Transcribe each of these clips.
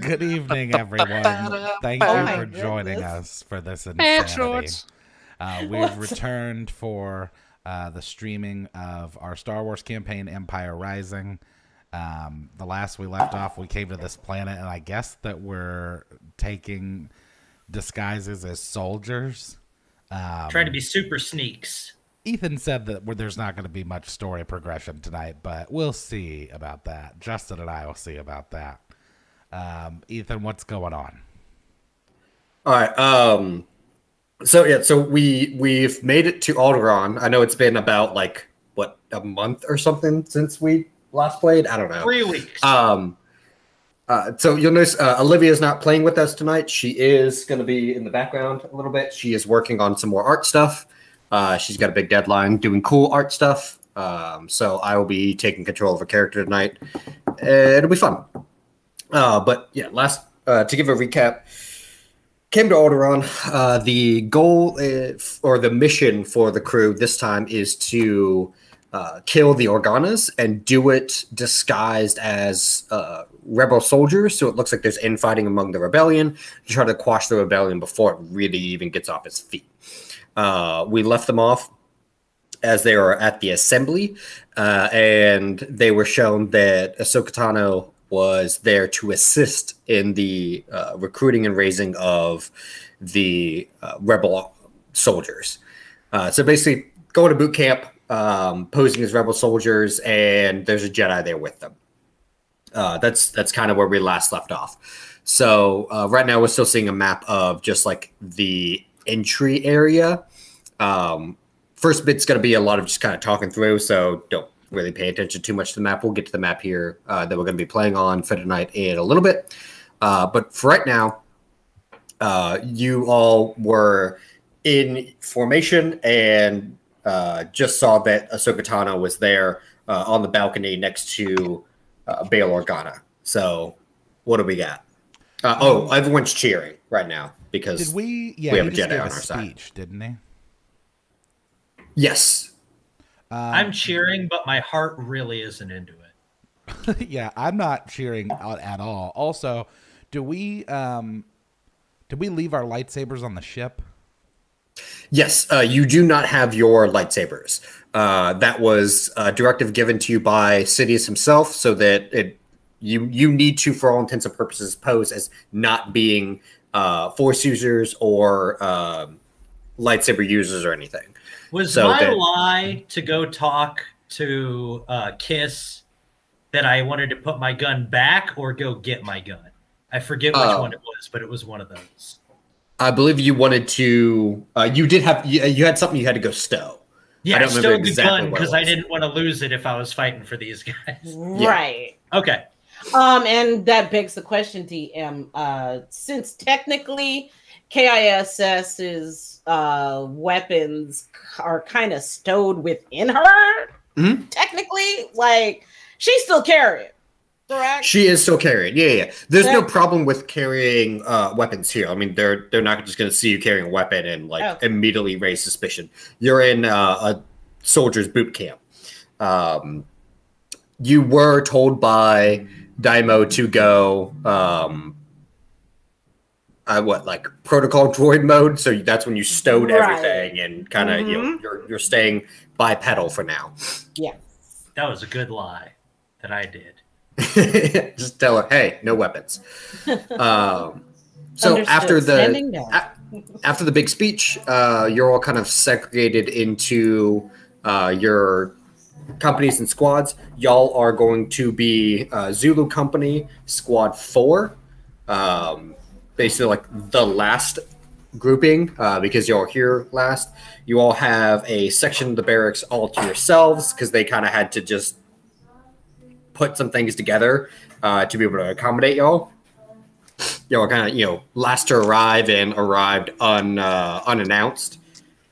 Good evening, everyone. Thank you for joining us for this insanity. We've returned for the streaming of our Star Wars campaign, Empire Rising. The last we left off, we came to this planet, and I guess that we're taking disguises as soldiers. Trying to be super sneaks. Ethan said that there's not going to be much story progression tonight, but we'll see about that. Justen and I will see about that. Ethan, what's going on? All right. So we've made it to Alderaan. I know it's been about a month or something since we last played. I don't know. 3 weeks. So you'll notice Olivia's not playing with us tonight. She is going to be in the background a little bit. She is working on some more art stuff. She's got a big deadline doing cool art stuff. So I will be taking control of her character tonight. It'll be fun. But yeah, to give a recap, came to Alderaan. The goal or the mission for the crew this time is to kill the Organas and do it disguised as rebel soldiers. So it looks like there's infighting among the rebellion to try to quash the rebellion before it really even gets off its feet. We left them off as they were at the assembly, and they were shown that Ahsoka Tano was there to assist in the recruiting and raising of the rebel soldiers. So basically, going to boot camp, posing as rebel soldiers, and there's a Jedi there with them. That's kind of where we last left off. So right now, we're still seeing a map of just like the entry area. First bit's going to be a lot of just kind of talking through, so don't really pay attention too much to the map. We'll get to the map here that we're going to be playing on for tonight in a little bit. But for right now, you all were in formation and just saw that Ahsoka Tano was there on the balcony next to Bail Organa. So what do we got? Everyone's cheering right now because we have a Jedi on our side. Didn't he? Yes. I'm cheering, but my heart really isn't into it. Yeah, I'm not cheering at all. Also, did we leave our lightsabers on the ship? Yes, you do not have your lightsabers. That was a directive given to you by Sidious himself, so that you need to, for all intents and purposes, pose as not being Force users or lightsaber users or anything. Was my lie to go talk to K.I.S.S that I wanted to put my gun back or go get my gun? I forget which one it was, but it was one of those. I believe you wanted to. You had something you had to go stow. Yeah, I stowed the gun because I didn't want to lose it if I was fighting for these guys. Right. Yeah. Okay. And that begs the question, DM. Since technically K.I.S.'s weapons are kind of stowed within her, technically, like she's still carrying. Correct? She is still carrying. Yeah. There's no problem with carrying weapons here. I mean, they're not just going to see you carrying a weapon and immediately raise suspicion. You're in a soldier's boot camp. You were told by Dai'Mo to go protocol droid mode, so that's when you stowed everything and kind of you're staying bipedal for now. Yeah, that was a good lie that I did. Just tell her, hey, no weapons. So after the big speech, you're all kind of segregated into your companies and squads. Y'all are going to be Zulu Company Squad 4. Basically like the last grouping because y'all are here last. You all have a section of the barracks all to yourselves because they kind of had to just put some things together to be able to accommodate y'all. Y'all are kind of, last to arrive and arrived unannounced.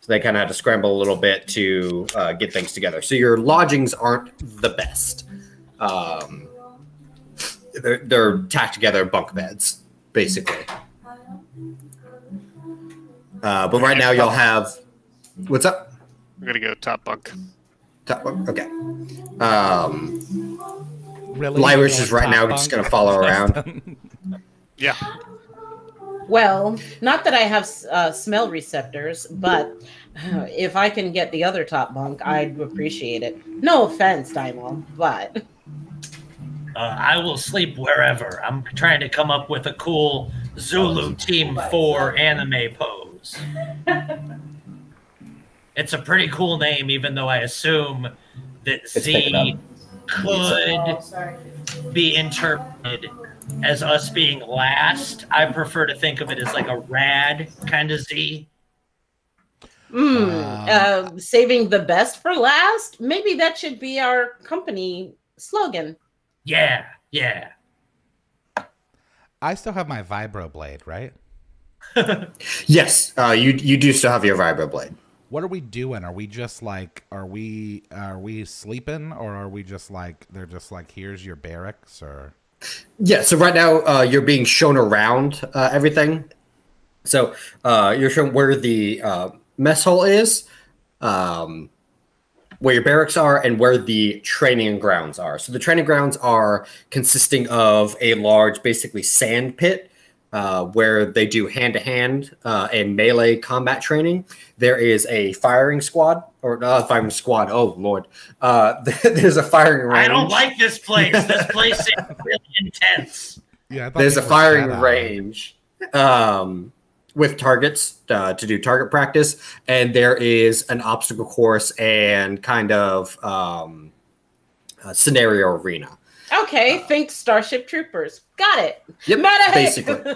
So they kind of had to scramble a little bit to get things together. So your lodgings aren't the best. They're tacked together bunk beds, basically. But right now y'all have... What's up? We're going to go top bunk. Top bunk? Okay. Really? Lyra's is right now just going to follow around. Yeah. Well, not that I have smell receptors, but if I can get the other top bunk, I'd appreciate it. No offense, Dai'Mo, but I will sleep wherever. I'm trying to come up with a cool Zulu Team 4 anime pose. It's a pretty cool name, even though I assume that Z could be interpreted as us being last. I prefer to think of it as like a rad kind of Z. Saving the best for last? Maybe that should be our company slogan. Yeah, yeah. I still have my vibroblade, right? Yes, you do still have your vibroblade. What are we doing? Are we just like, are we sleeping, or are we just like, they're just like, here's your barracks, or? Yeah, so right now you're being shown around everything. So you're shown where the mess hall is, where your barracks are, and where the training grounds are. So the training grounds are consisting of a large, basically sand pit, where they do hand-to-hand and melee combat training. There is a firing squad, or not a firing squad, oh lord. There's a firing range. I don't like this place. This place is really intense. Yeah, there's a firing range with targets to do target practice, and there is an obstacle course and kind of scenario arena. Okay, think Starship Troopers. Got it. Yep, basically.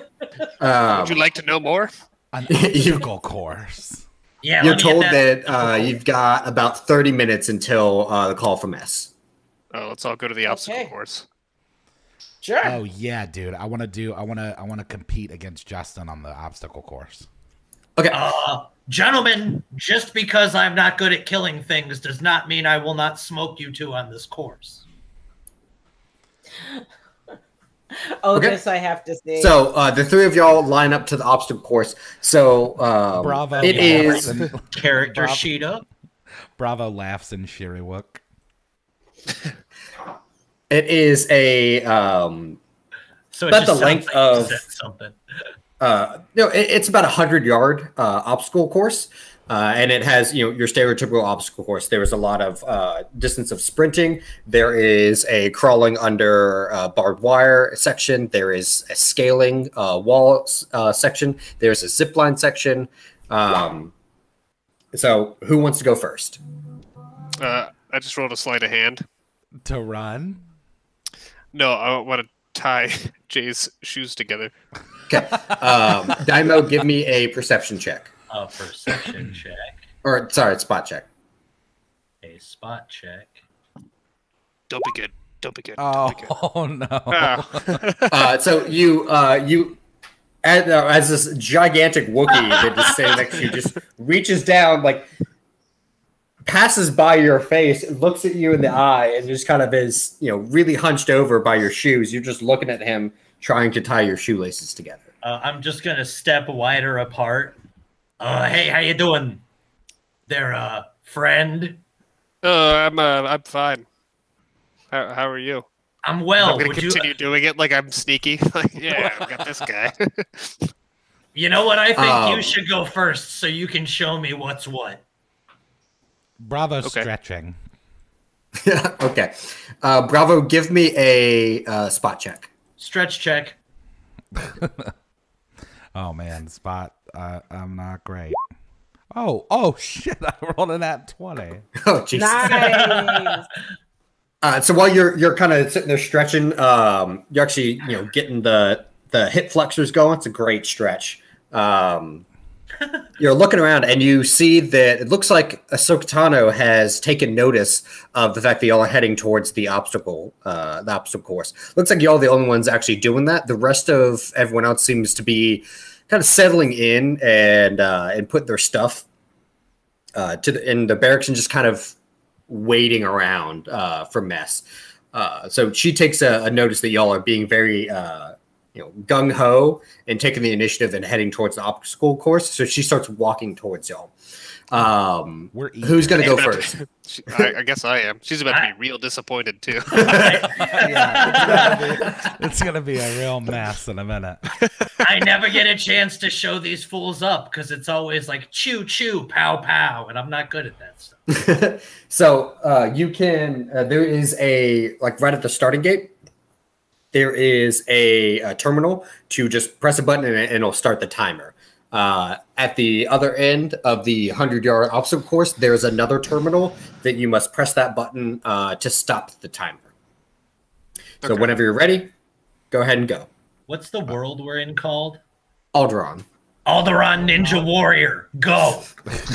Would you like to know more? An obstacle course. Yeah, you're told that you've got about 30 minutes until the call from S. Oh, let's all go to the obstacle course. Sure. Oh yeah, dude. I want to compete against Justen on the obstacle course. Okay. Gentlemen, just because I'm not good at killing things does not mean I will not smoke you two on this course. Oh, okay. This I have to say. So the three of y'all line up to the obstacle course. So Bravo. It is character sheet up. Bravo laughs in Ewok. It is a so about the length of something. It's about 100-yard obstacle course. And it has, your stereotypical obstacle course. There is a lot of distance of sprinting. There is a crawling under barbed wire section. There is a scaling wall section. There's a zip line section. So who wants to go first? I just rolled a sleight of hand. To run? No, I want to tie Jay's shoes together. Okay. Dai'Mo, give me a perception check. A perception check. Or, sorry, spot check. A spot check. Don't be good. Don't be good. Oh, Don't be good. Oh no. So you as this gigantic Wookiee that just standing next to you just reaches down, like, passes by your face, looks at you in the eye, and just kind of is, really hunched over by your shoes. You're just looking at him trying to tie your shoelaces together. I'm just going to step wider apart. Hey, how you doing there, friend? I'm fine. How are you? I'm well. I'm going to continue doing it like I'm sneaky. Like, yeah, I've got this guy. You know what? I think you should go first so you can show me what's what. Bravo stretching. Okay. Bravo, give me a spot check. Stretch check. Oh, man. Spot. I'm not great. Oh, shit. I rolled a nat 20. Oh, jeez. Nice. So while you're kind of sitting there stretching, you're actually, getting the hip flexors going. It's a great stretch. You're looking around and you see that it looks like Ahsoka Tano has taken notice of the fact that y'all are heading towards the obstacle course. Looks like y'all are the only ones actually doing that. The rest of everyone else seems to be kind of settling in and putting their stuff in the barracks and just kind of waiting around for mess. So she takes a notice that y'all are being very gung ho and taking the initiative and heading towards the obstacle course. So she starts walking towards y'all. Who's going to go first? I guess I am. She's about to be real disappointed too. It's going to be a real mess in a minute. I never get a chance to show these fools up because it's always like choo choo, pow pow, and I'm not good at that stuff. So you can. There is right at the starting gate. There is a terminal to just press a button and it'll start the timer. At the other end of the 100-yard obstacle course, there's another terminal that you must press that button to stop the timer. So whenever you're ready, go ahead and go. What's the world we're in called? Alderaan. Alderaan Ninja Warrior, go!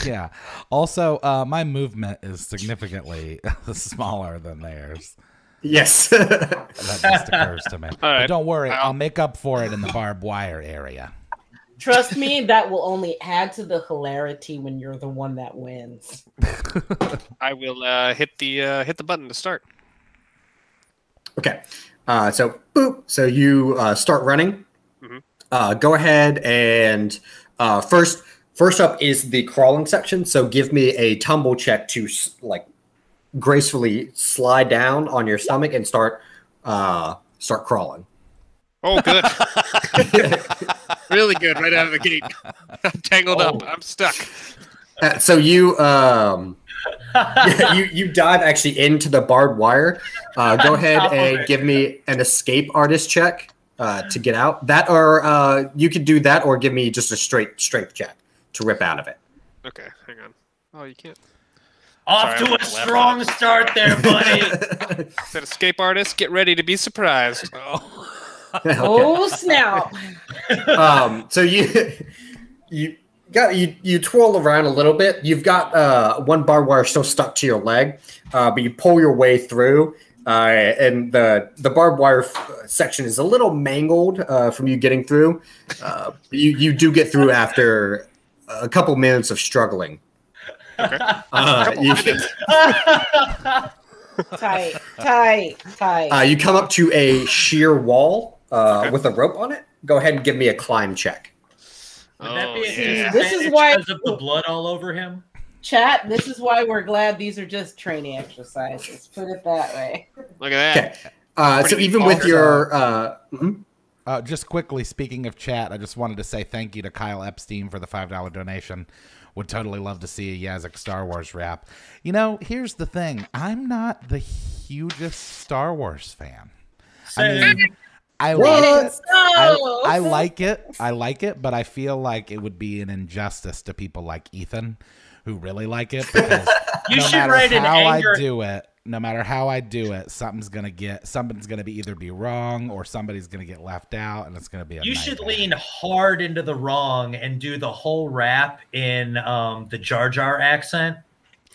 Yeah. Also, my movement is significantly smaller than theirs. Yes. That just occurs to me. Right. But don't worry, I'll make up for it in the barbed wire area. Trust me, that will only add to the hilarity when you're the one that wins. I will hit the button to start. Okay. So boop. So you start running. Mm-hmm. Go ahead and first up is the crawling section. So give me a tumble check to gracefully slide down on your stomach and start crawling. Oh, good. Really good right out of the gate. I'm tangled up. I'm stuck. So you you dive actually into the barbed wire. Go ahead and give me an escape artist check to get out. That or you could do that or give me just a straight strength check to rip out of it. Okay, hang on. Oh, you can't. Off to a strong start there, buddy. Said escape artist, get ready to be surprised. Oh. Okay. Oh snap! So you twirl around a little bit. You've got one barbed wire still stuck to your leg, but you pull your way through, and the barbed wire section is a little mangled from you getting through. You do get through after a couple minutes of struggling. Okay. Tight. You come up to a sheer wall with a rope on it. Go ahead and give me a climb check. Would that be This is why because of the blood all over him? Chat, this is why we're glad these are just training exercises. Put it that way. Look at that. Okay. So even with your just quickly, speaking of chat, I just wanted to say thank you to Kyle Epstein for the $5 donation. Would totally love to see a Yazzik Star Wars rap. Here's the thing. I'm not the hugest Star Wars fan. I like it, but I feel like it would be an injustice to people like Ethan who really like it because no matter how I do it, something's gonna be wrong or somebody's gonna get left out, and it's gonna be a nightmare. Should lean hard into the wrong and do the whole rap in the Jar Jar accent.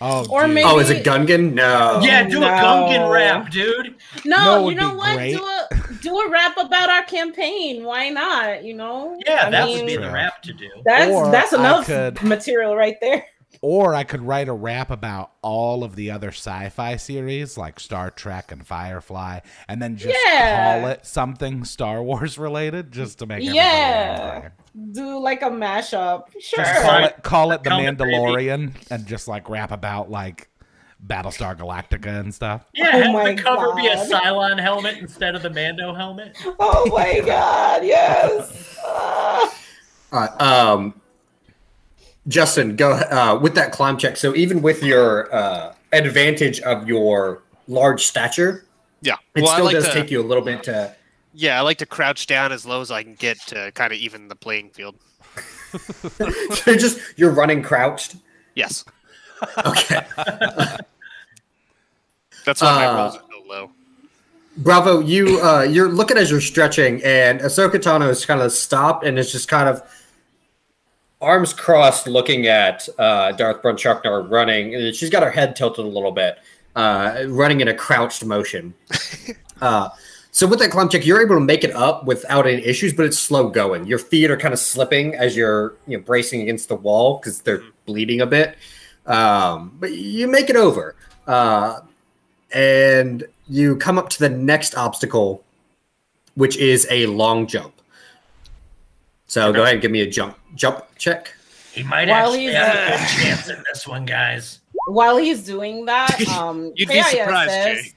Oh, or maybe, is it Gungan? No. Yeah, do a Gungan rap, dude. No, you know what? Do a rap about our campaign. Why not? Yeah, that would be the rap to do. That's enough material right there. Or I could write a rap about all of the other sci-fi series like Star Trek and Firefly, and then just call it something Star Wars related, just to make everybody do like a mashup. Sure. Just call it The Mandalorian, and just rap about Battlestar Galactica and stuff. Yeah, have the cover be a Cylon helmet instead of the Mando helmet. Oh my god, yes. All right. Justen, go with that climb check. So even with your advantage of your large stature, it still does take you a little bit to. Yeah, I like to crouch down as low as I can get to kind of even the playing field. So you're running crouched? Yes. Okay. That's why my rolls are so low. Bravo, you're looking as you're stretching, and Ahsoka Tano is kind of stopped and is just kind of arms crossed looking at Darth Bronchuknar running. She's got her head tilted a little bit, running in a crouched motion. So with that climb check, you're able to make it up without any issues, but it's slow going. Your feet are kind of slipping as you're bracing against the wall because they're bleeding a bit. But you make it over. And you come up to the next obstacle, which is a long jump. So go ahead and give me a jump check. He might actually have a good chance in this one, guys. While he's doing that, You'd be surprised, Jay.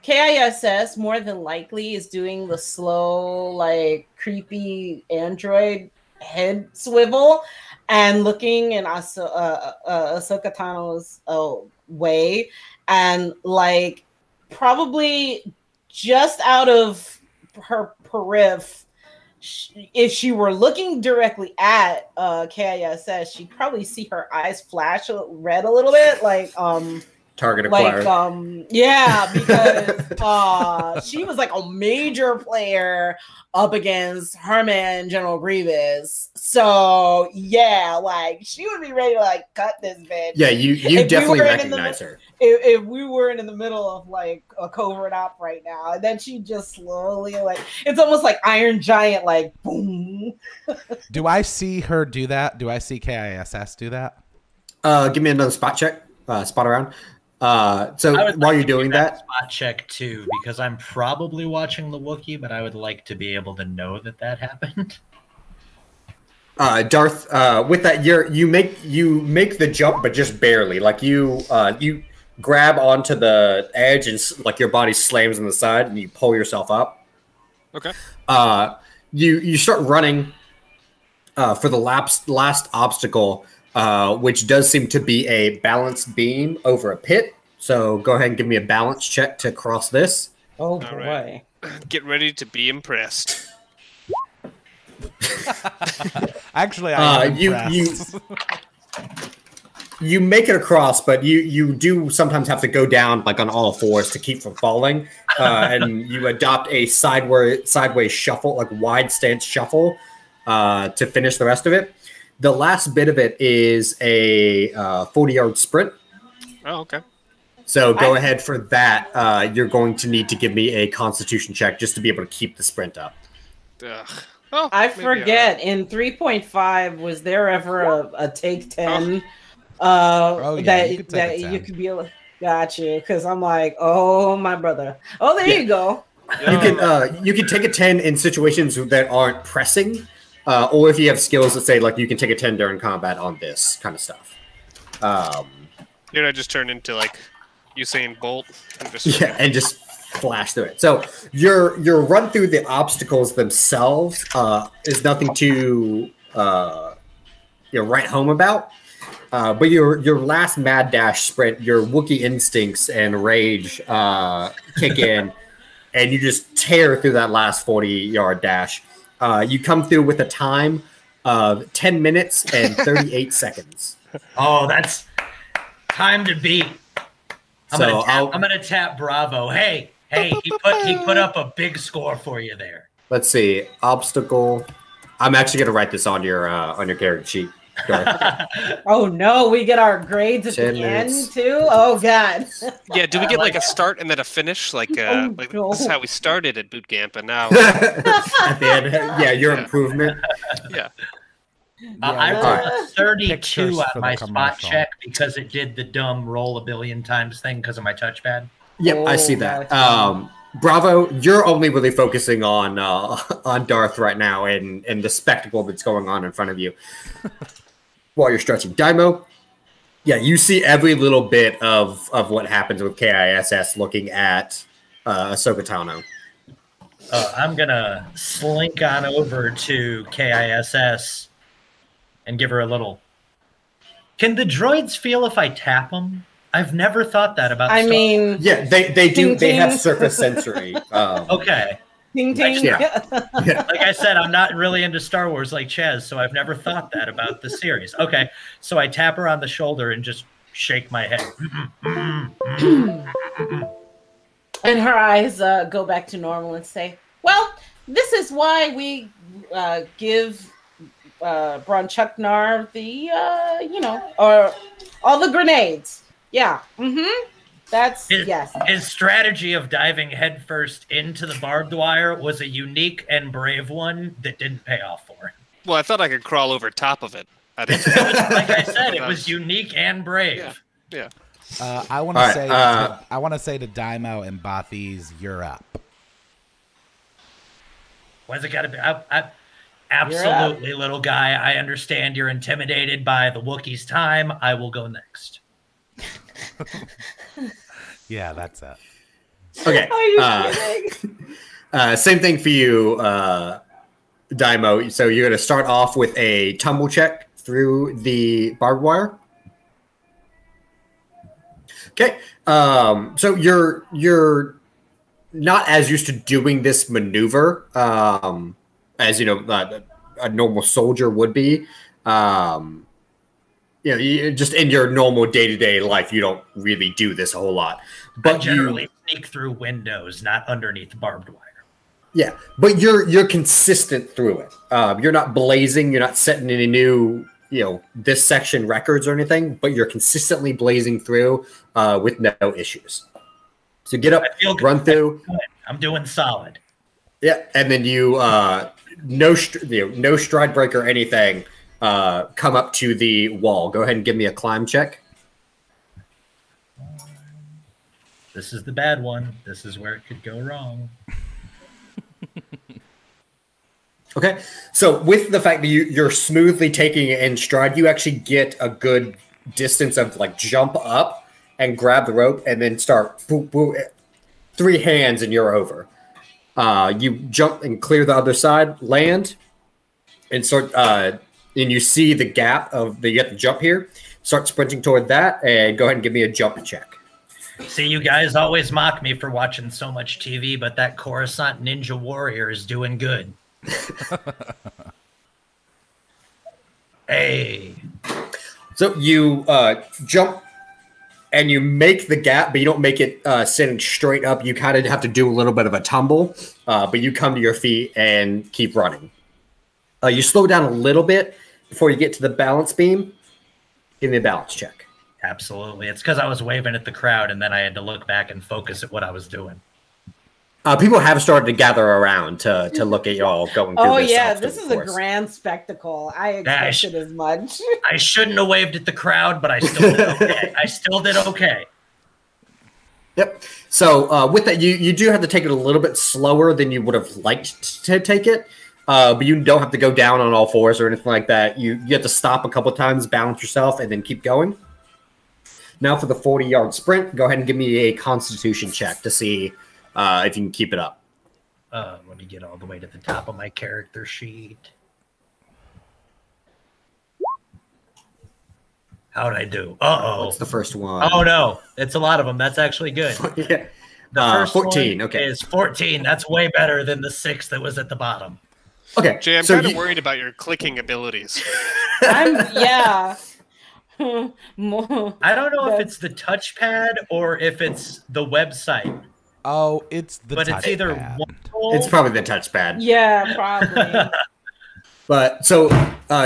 K.I.S.S. more than likely is doing the slow, like creepy android head swivel and looking in Ahsoka Tano's way, and like probably just out of her periphery. If she were looking directly at K.I.S.S, she'd probably see her eyes flash red a little bit, like target acquired. Like yeah, because she was like a major player up against her man General Grievous. So yeah, like she would be ready to like cut this bitch. Yeah, you definitely recognize her. If we weren't in the middle of like a covert op right now, and then she just slowly like it's almost like Iron Giant, like boom. Do I see her do that? Do I see K.I.S.S do that? Give me another spot check. Spot around. So while you're doing that, spot check too, because I'm probably watching the Wookiee, but I would like to be able to know that happened. Darth, with that, you make the jump, but just barely. Like you grab onto the edge and like your body slams on the side, and you pull yourself up. Okay. You start running for the last obstacle, which does seem to be a balance beam over a pit. So go ahead and give me a balance check to cross this. Oh boy! Right. Get ready to be impressed. Actually, I am impressed. You make it across, but you do sometimes have to go down like on all fours to keep from falling, and you adopt a sideways shuffle, like wide stance shuffle, to finish the rest of it. The last bit of it is a 40-yard sprint. Oh, okay. So go ahead for that. You're going to need to give me a Constitution check just to be able to keep the sprint up. Oh, I forget. In 3.5, was there ever a take 10? That you could be able. Got you, because I'm like, oh my brother. Oh, there you go. You can take a 10 in situations that aren't pressing, or if you have skills that say like you can take a 10 during combat on this kind of stuff. Dude, I just turned into like Usain Bolt. And just flash through it. So your run through the obstacles themselves is nothing to write home about. But your last mad dash sprint, your Wookiee instincts and rage kick in, and you just tear through that last 40-yard dash. You come through with a time of 10 minutes and 38 seconds. Oh, that's time to beat. I'm gonna tap Bravo. Hey, he put up a big score for you there. Let's see, obstacle. I'm actually gonna write this on your character sheet. Oh no, we get our grades at the end too. Oh god. Yeah, do we get like a start and then a finish? Like, this is how we started at boot camp, and now at the end, your improvement. Yeah. I rolled a 32 on my spot check because it did the dumb roll a billion times thing because of my touchpad. Yep, I see that. Bravo, you're only really focusing on Darth right now and the spectacle that's going on in front of you while you're stretching. Dai'Mo, you see every little bit of what happens with K.I.S.S. looking at Ahsoka Tano. I'm gonna slink on over to K.I.S.S. and give her a little. Can the droids feel if I tap them? I've never thought that about. They do. They have surface sensory. Okay. Ting ting. Like I said, I'm not really into Star Wars like Chaz, so I've never thought that about the series. Okay, so I tap her on the shoulder and just shake my head. And her eyes go back to normal and say, "Well, this is why we give Bronchuknar the or all the grenades." Yeah. Mm-hmm. That's yes. His strategy of diving headfirst into the barbed wire was a unique and brave one that didn't pay off for him. Well, I thought I could crawl over top of it. Like I said, it was unique and brave. Yeah. I want to say. I want to say to Dai'Mo and Bothies, you're up. Why's it got to be? Absolutely, little guy. I understand you're intimidated by the Wookiee's time. I will go next. Yeah, that's it. Okay. Are you kidding? Same thing for you, Dai'Mo. So you're going to start off with a tumble check through the barbed wire. Okay. So you're not as used to doing this maneuver as a normal soldier would be. You just in your normal day-to-day life, you don't really do this a whole lot. But I generally sneak through windows, not underneath barbed wire. Yeah, but you're consistent through it. You're not blazing. You're not setting any new, this section records or anything. But you're consistently blazing through with no issues. So get up, run through. I'm doing solid. Yeah, and then you no stride break or anything. Come up to the wall. Go ahead and give me a climb check. This is the bad one. This is where it could go wrong. Okay, so with the fact that you're smoothly taking it in stride, you actually get a good distance of jump up and grab the rope and then start boop, boop, 3 hands and you're over. You jump and clear the other side, land, and start. And you see the gap you have to jump here. Start sprinting toward that and go ahead and give me a jump check. See, you guys always mock me for watching so much TV, but that Coruscant Ninja Warrior is doing good. Hey. So you jump and you make the gap, but you don't make it sitting straight up. You kind of have to do a little bit of a tumble, but you come to your feet and keep running. You slow down a little bit before you get to the balance beam. Give me a balance check. Absolutely. It's because I was waving at the crowd, and then I had to look back and focus at what I was doing. People have started to gather around to look at y'all going through this. Oh, yeah. This is a grand spectacle. I expected as much. I shouldn't have waved at the crowd, but I still did okay. I still did okay. Yep. So with that, you do have to take it a little bit slower than you would have liked to take it. But you don't have to go down on all fours or anything like that. You have to stop a couple times, balance yourself, and then keep going. Now for the 40-yard sprint, go ahead and give me a constitution check to see if you can keep it up. Let me get all the way to the top of my character sheet. How'd I do? Uh-oh. What's the first one? Oh, no. It's a lot of them. That's actually good. Yeah. The first 14, one okay. is 14. That's way better than the 6 that was at the bottom. Okay. Jay, I'm kind of worried about your clicking abilities. Yeah. I don't know if it's the touchpad or if it's the website. Oh, it's the touchpad. But it's either one. It's probably the touchpad. Yeah, probably. But so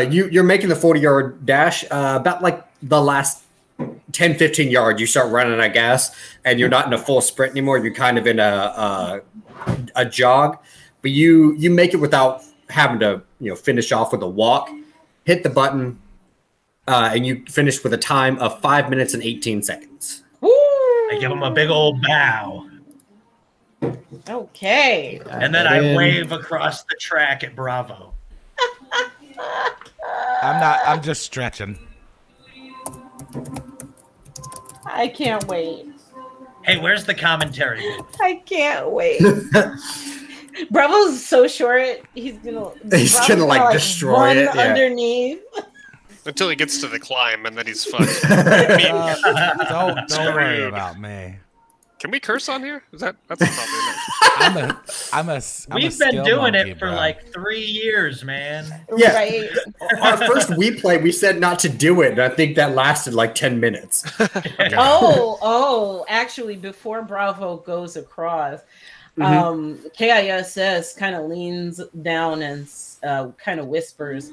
you're making the 40-yard dash about the last 10, 15 yards. You start running, I guess, and you're not in a full sprint anymore. You're kind of in a jog, but you make it without having to finish off with a walk. Hit the button, and you finish with a time of 5 minutes and 18 seconds. Woo! I give him a big old bow. Okay. And then I wave across the track at Bravo. I'm just stretching. I can't wait. Hey, where's the commentary? I can't wait. Bravo's so short. He's gonna destroy it underneath. Until he gets to the climb, and then he's fucked. Don't worry about me. Can we curse on here? That's probably not. We've been doing it for 3 years, man. Yeah. Right. Our first WePlay, we said not to do it, and I think that lasted 10 minutes. Okay. Oh, actually, before Bravo goes across, K.I.S.S. kind of leans down and kind of whispers,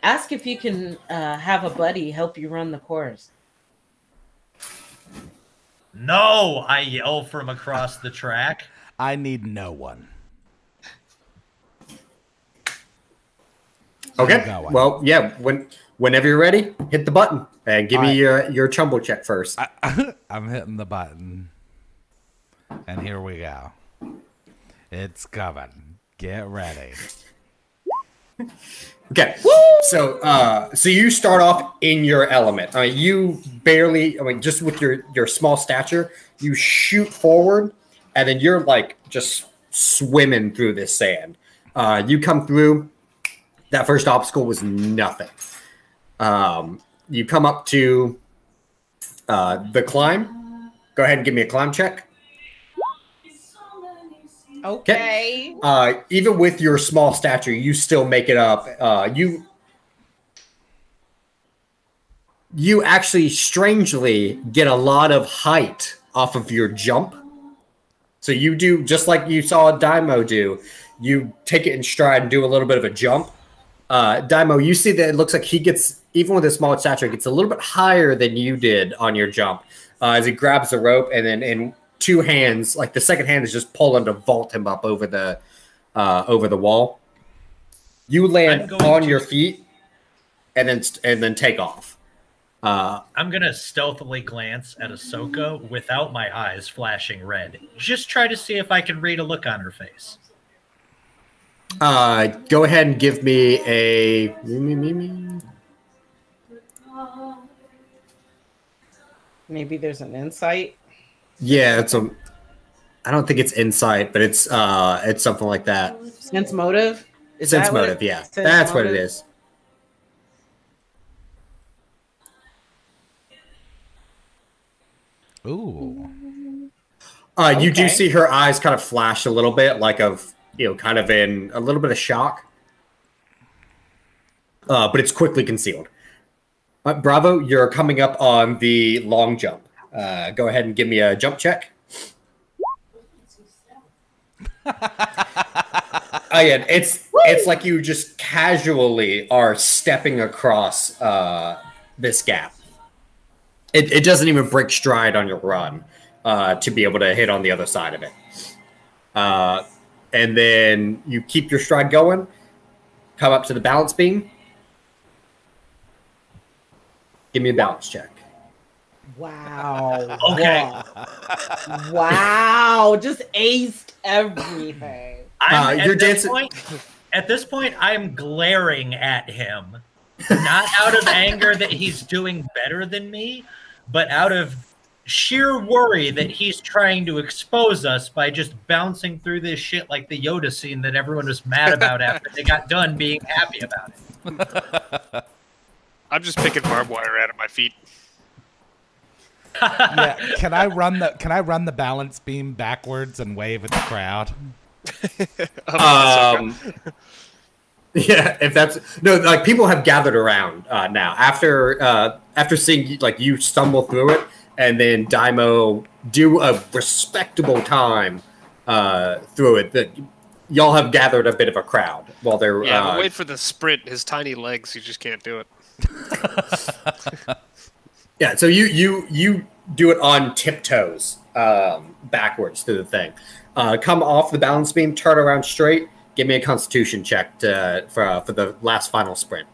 ask if you can have a buddy help you run the course. No, I yell from across the track. I need no one. Okay. Well, yeah. Whenever you're ready, hit the button and give me your tumble check first. I'm hitting the button, and here we go. It's coming. Get ready. Okay, so you start off in your element. You barely, just with your small stature, you shoot forward, and then you're like just swimming through this sand. You come through. That first obstacle was nothing. You come up to the climb. Go ahead and give me a climb check. Okay. Even with your small stature, you still make it up. You actually strangely get a lot of height off of your jump. So you do just like you saw Dai'Mo do. You take it in stride and do a little bit of a jump. Dai'Mo, you see that it looks like he gets, even with his small stature, gets a little bit higher than you did on your jump as he grabs the rope, and then in two hands, like the second hand is just pulling to vault him up over the wall. You land on your feet and then take off. I'm gonna stealthily glance at Ahsoka without my eyes flashing red. Just try to see if I can read a look on her face. Go ahead and give me a. Maybe there's an insight. Yeah, I don't think it's insight, but it's something like that. Sense motive. Sense motive, yeah, that's what it is. Ooh. You do see her eyes kind of flash a little bit, like kind of in a little bit of shock. But it's quickly concealed. Bravo, you're coming up on the long jump. Go ahead and give me a jump check. Yeah, it's like you just casually are stepping across this gap. It doesn't even break stride on your run to be able to hit on the other side of it. And then you keep your stride going, come up to the balance beam. Give me a balance check. Wow. Okay. Wow. Just aced everything. At this point, I'm glaring at him. Not out of anger that he's doing better than me, but out of sheer worry that he's trying to expose us by just bouncing through this shit like the Yoda scene that everyone was mad about after they got done being happy about it. I'm just picking barbed wire out of my feet. Yeah, can I run the balance beam backwards and wave at the crowd? Yeah, if that's like people have gathered around now after seeing like you stumble through it and then Dai'Mo do a respectable time through it. That y'all have gathered a bit of a crowd while they're but wait for the sprint. His tiny legs, you just can't do it. Yeah, so you do it on tiptoes backwards through the thing. Come off the balance beam, turn around straight. Give me a Constitution check for the last final sprint.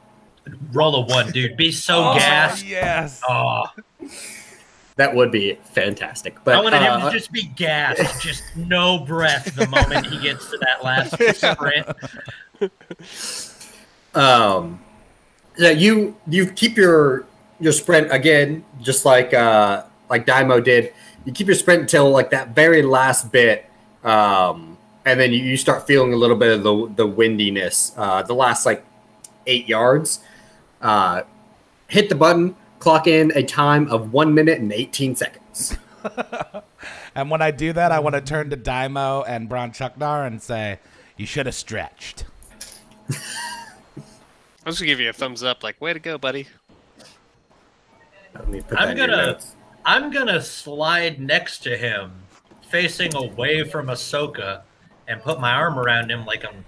Roll a 1, dude. Be so gassed. Yes. Oh. That would be fantastic. But I wanted him to just be gassed, just no breath the moment he gets to that last sprint. Yeah, you keep your sprint again, just like Dai'Mo did. You keep your sprint until like that very last bit. And then you start feeling a little bit of the windiness. The last like 8 yards. Hit the button, clock in a time of 1 minute and 18 seconds. And when I do that, I want to turn to Dai'Mo and Bronchuknar and say, "You should have stretched." I'm just gonna give you a thumbs up, like, way to go, buddy. Let me put that in your notes. I'm gonna slide next to him, facing away from Ahsoka, and put my arm around him like I'm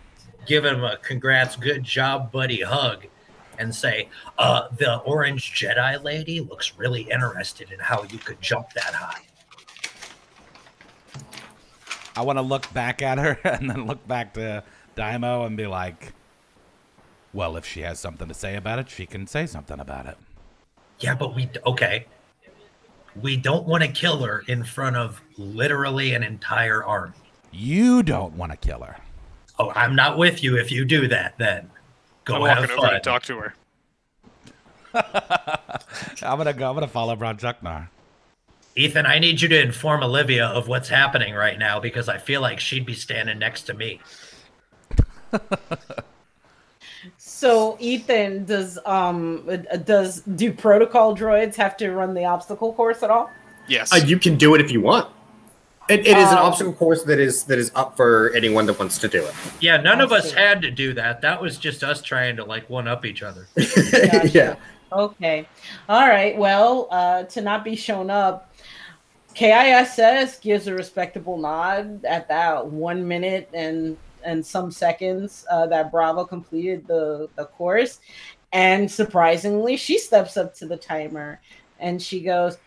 giving him a congrats, good job, buddy hug, and say, the orange Jedi lady looks really interested in how you could jump that high. I want to look back at her and then look back to Dai'Mo and be like, well, if she has something to say about it, she can say something about it. Yeah, but we don't want to kill her in front of literally an entire army. You don't want to kill her. Oh, I'm not with you if you do that. Then go I'm have walking fun. over to talk to her. I'm gonna follow Bronchuknar. Ethan, I need you to inform Olivia of what's happening right now because I feel like she'd be standing next to me. So Ethan, do protocol droids have to run the obstacle course at all? Yes. You can do it if you want. It is an obstacle course that is up for anyone that wants to do it. Yeah, none of us had to do that. That was just us trying to like one up each other. Gotcha. Yeah. Okay. All right. Well, to not be shown up, K.I.S.S. gives a respectable nod at that 1 minute and some seconds that Bravo completed the course. And surprisingly, she steps up to the timer and she goes,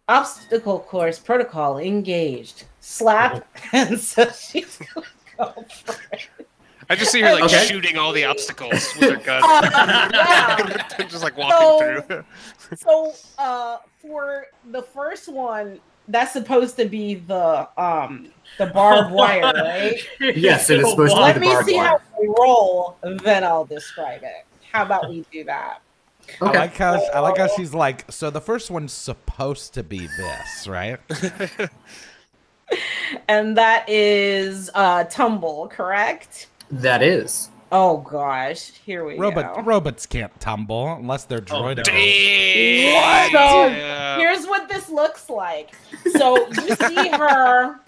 obstacle course protocol engaged. Slap. And so she's going to go for it. I just see her like shooting all the obstacles with her gun. Yeah. Just like walking through. So for the first one, that's supposed to be the barbed wire, right? Yes, it is supposed to be Let the me barbed see wire. how we roll, then I'll describe it. How about we do that? Okay. I like how she's like, so the first one's supposed to be this, right? And that is tumble, correct? That is. Oh gosh, here we go. Robots can't tumble unless they're droid. Damn. So Yeah. here's what this looks like. So you see her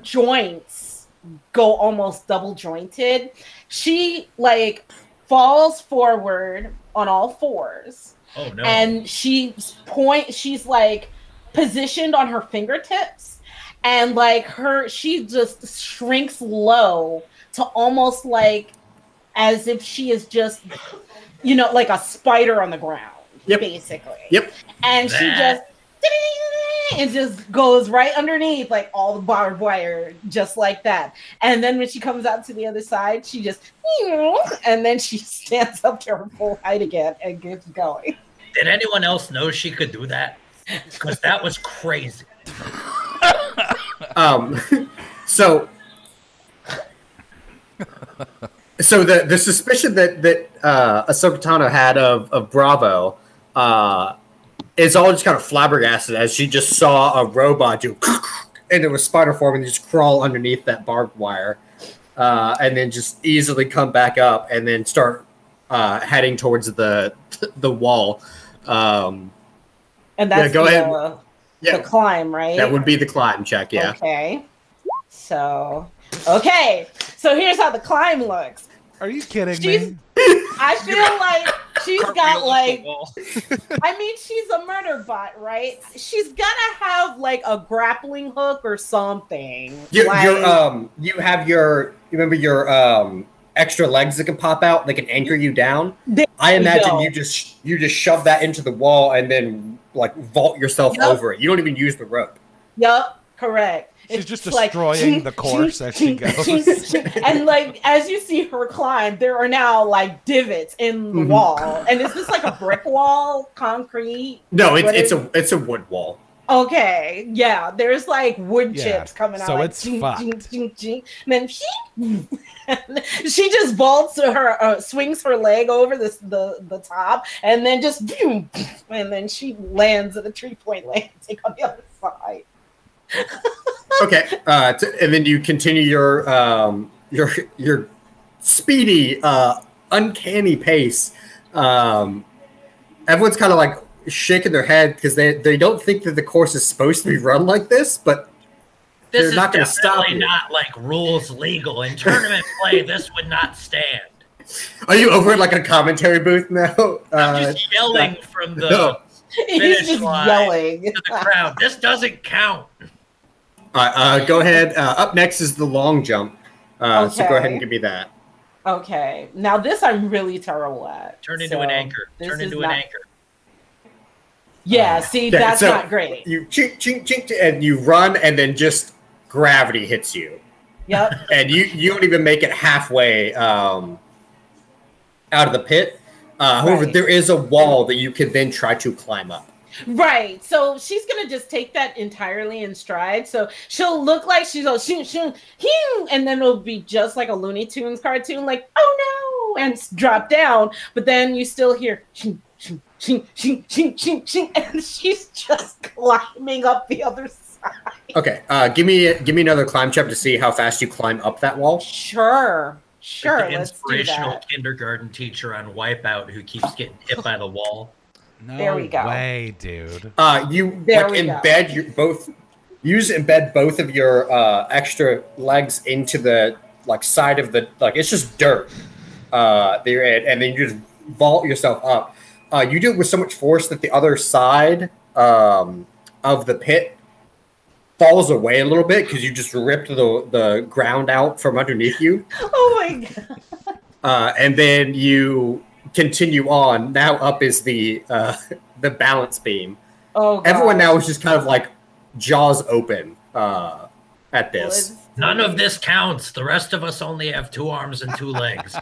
joints go almost double jointed. She like falls forward on all fours. Oh no. And she's like positioned on her fingertips, and like she just shrinks low to almost like as if she is just, like a spider on the ground, basically. Yep. And she just goes right underneath like all the barbed wire, just like that. And then when she comes out to the other side, she just, and then she stands up to her full height again and gets going. Did anyone else know she could do that? Because that was crazy. So the suspicion that Ahsoka Tano had of Bravo is all just kind of flabbergasted as she just saw a robot do into a spider form and just crawl underneath that barbed wire, and then just easily come back up and then start heading towards the wall. And that's go ahead. The climb, right? That would be the climb check, yeah. Okay. So here's how the climb looks. Are you kidding me? I feel like she's got like, I mean, she's a murder bot, right? She's gonna have like a grappling hook or something. You have your extra legs that can pop out that can anchor you down. I imagine you just shove that into the wall and then like vault yourself over it. You don't even use the rope. Yep, correct. She's just destroying the course as she goes. And like as you see her climb, there are now like divots in the wall. And is this like a brick wall, concrete? No, it's a wood wall. Okay, yeah, there's like wood chips coming out. So like, it's fucked. And then she just vaults her, swings her leg over the top, and then just boom, and then she lands at a 3-point landing on the other side. Okay, and then you continue your speedy, uncanny pace. Everyone's kind of like shaking their head because they don't think that the course is supposed to be run like this, but they're not going to stop you. Not like rules legal in tournament play. This would not stand. Are you over at like a commentary booth now? I'm just yelling from the finish line to the crowd. This doesn't count. All right, go ahead. Up next is the long jump. So go ahead and give me that. Okay. Now this I'm really terrible at. Turn into an anchor. Turn into an anchor. Yeah, see, that's not great. You chink, chink, chink, and you run, and then just gravity hits you. Yep. And you don't even make it halfway out of the pit. However, there is a wall that you can then try to climb up. Right. So she's gonna just take that entirely in stride. So she'll look like she's all shoot, shoot, hing, and then it'll be just like a Looney Tunes cartoon, like oh no, and drop down. But then you still hear shing, shing, shing, shing, shing, shing, shing, and she's just climbing up the other side. Okay. Give me another climb check to see how fast you climb up that wall. Sure. Sure. Like the Let's do inspirational that. kindergarten teacher on Wipeout who keeps getting hit by the wall. No There we go. way, dude. You There like we embed your both. Embed both of your extra legs into the like side of the like it's just dirt that you're in, and then you just vault yourself up. You do it with so much force that the other side of the pit falls away a little bit because you just ripped the ground out from underneath you. Oh my god. And then you continue on. Now up is the balance beam. Oh god. Everyone now is just kind of like jaws open at this. None of this counts. The rest of us only have 2 arms and 2 legs.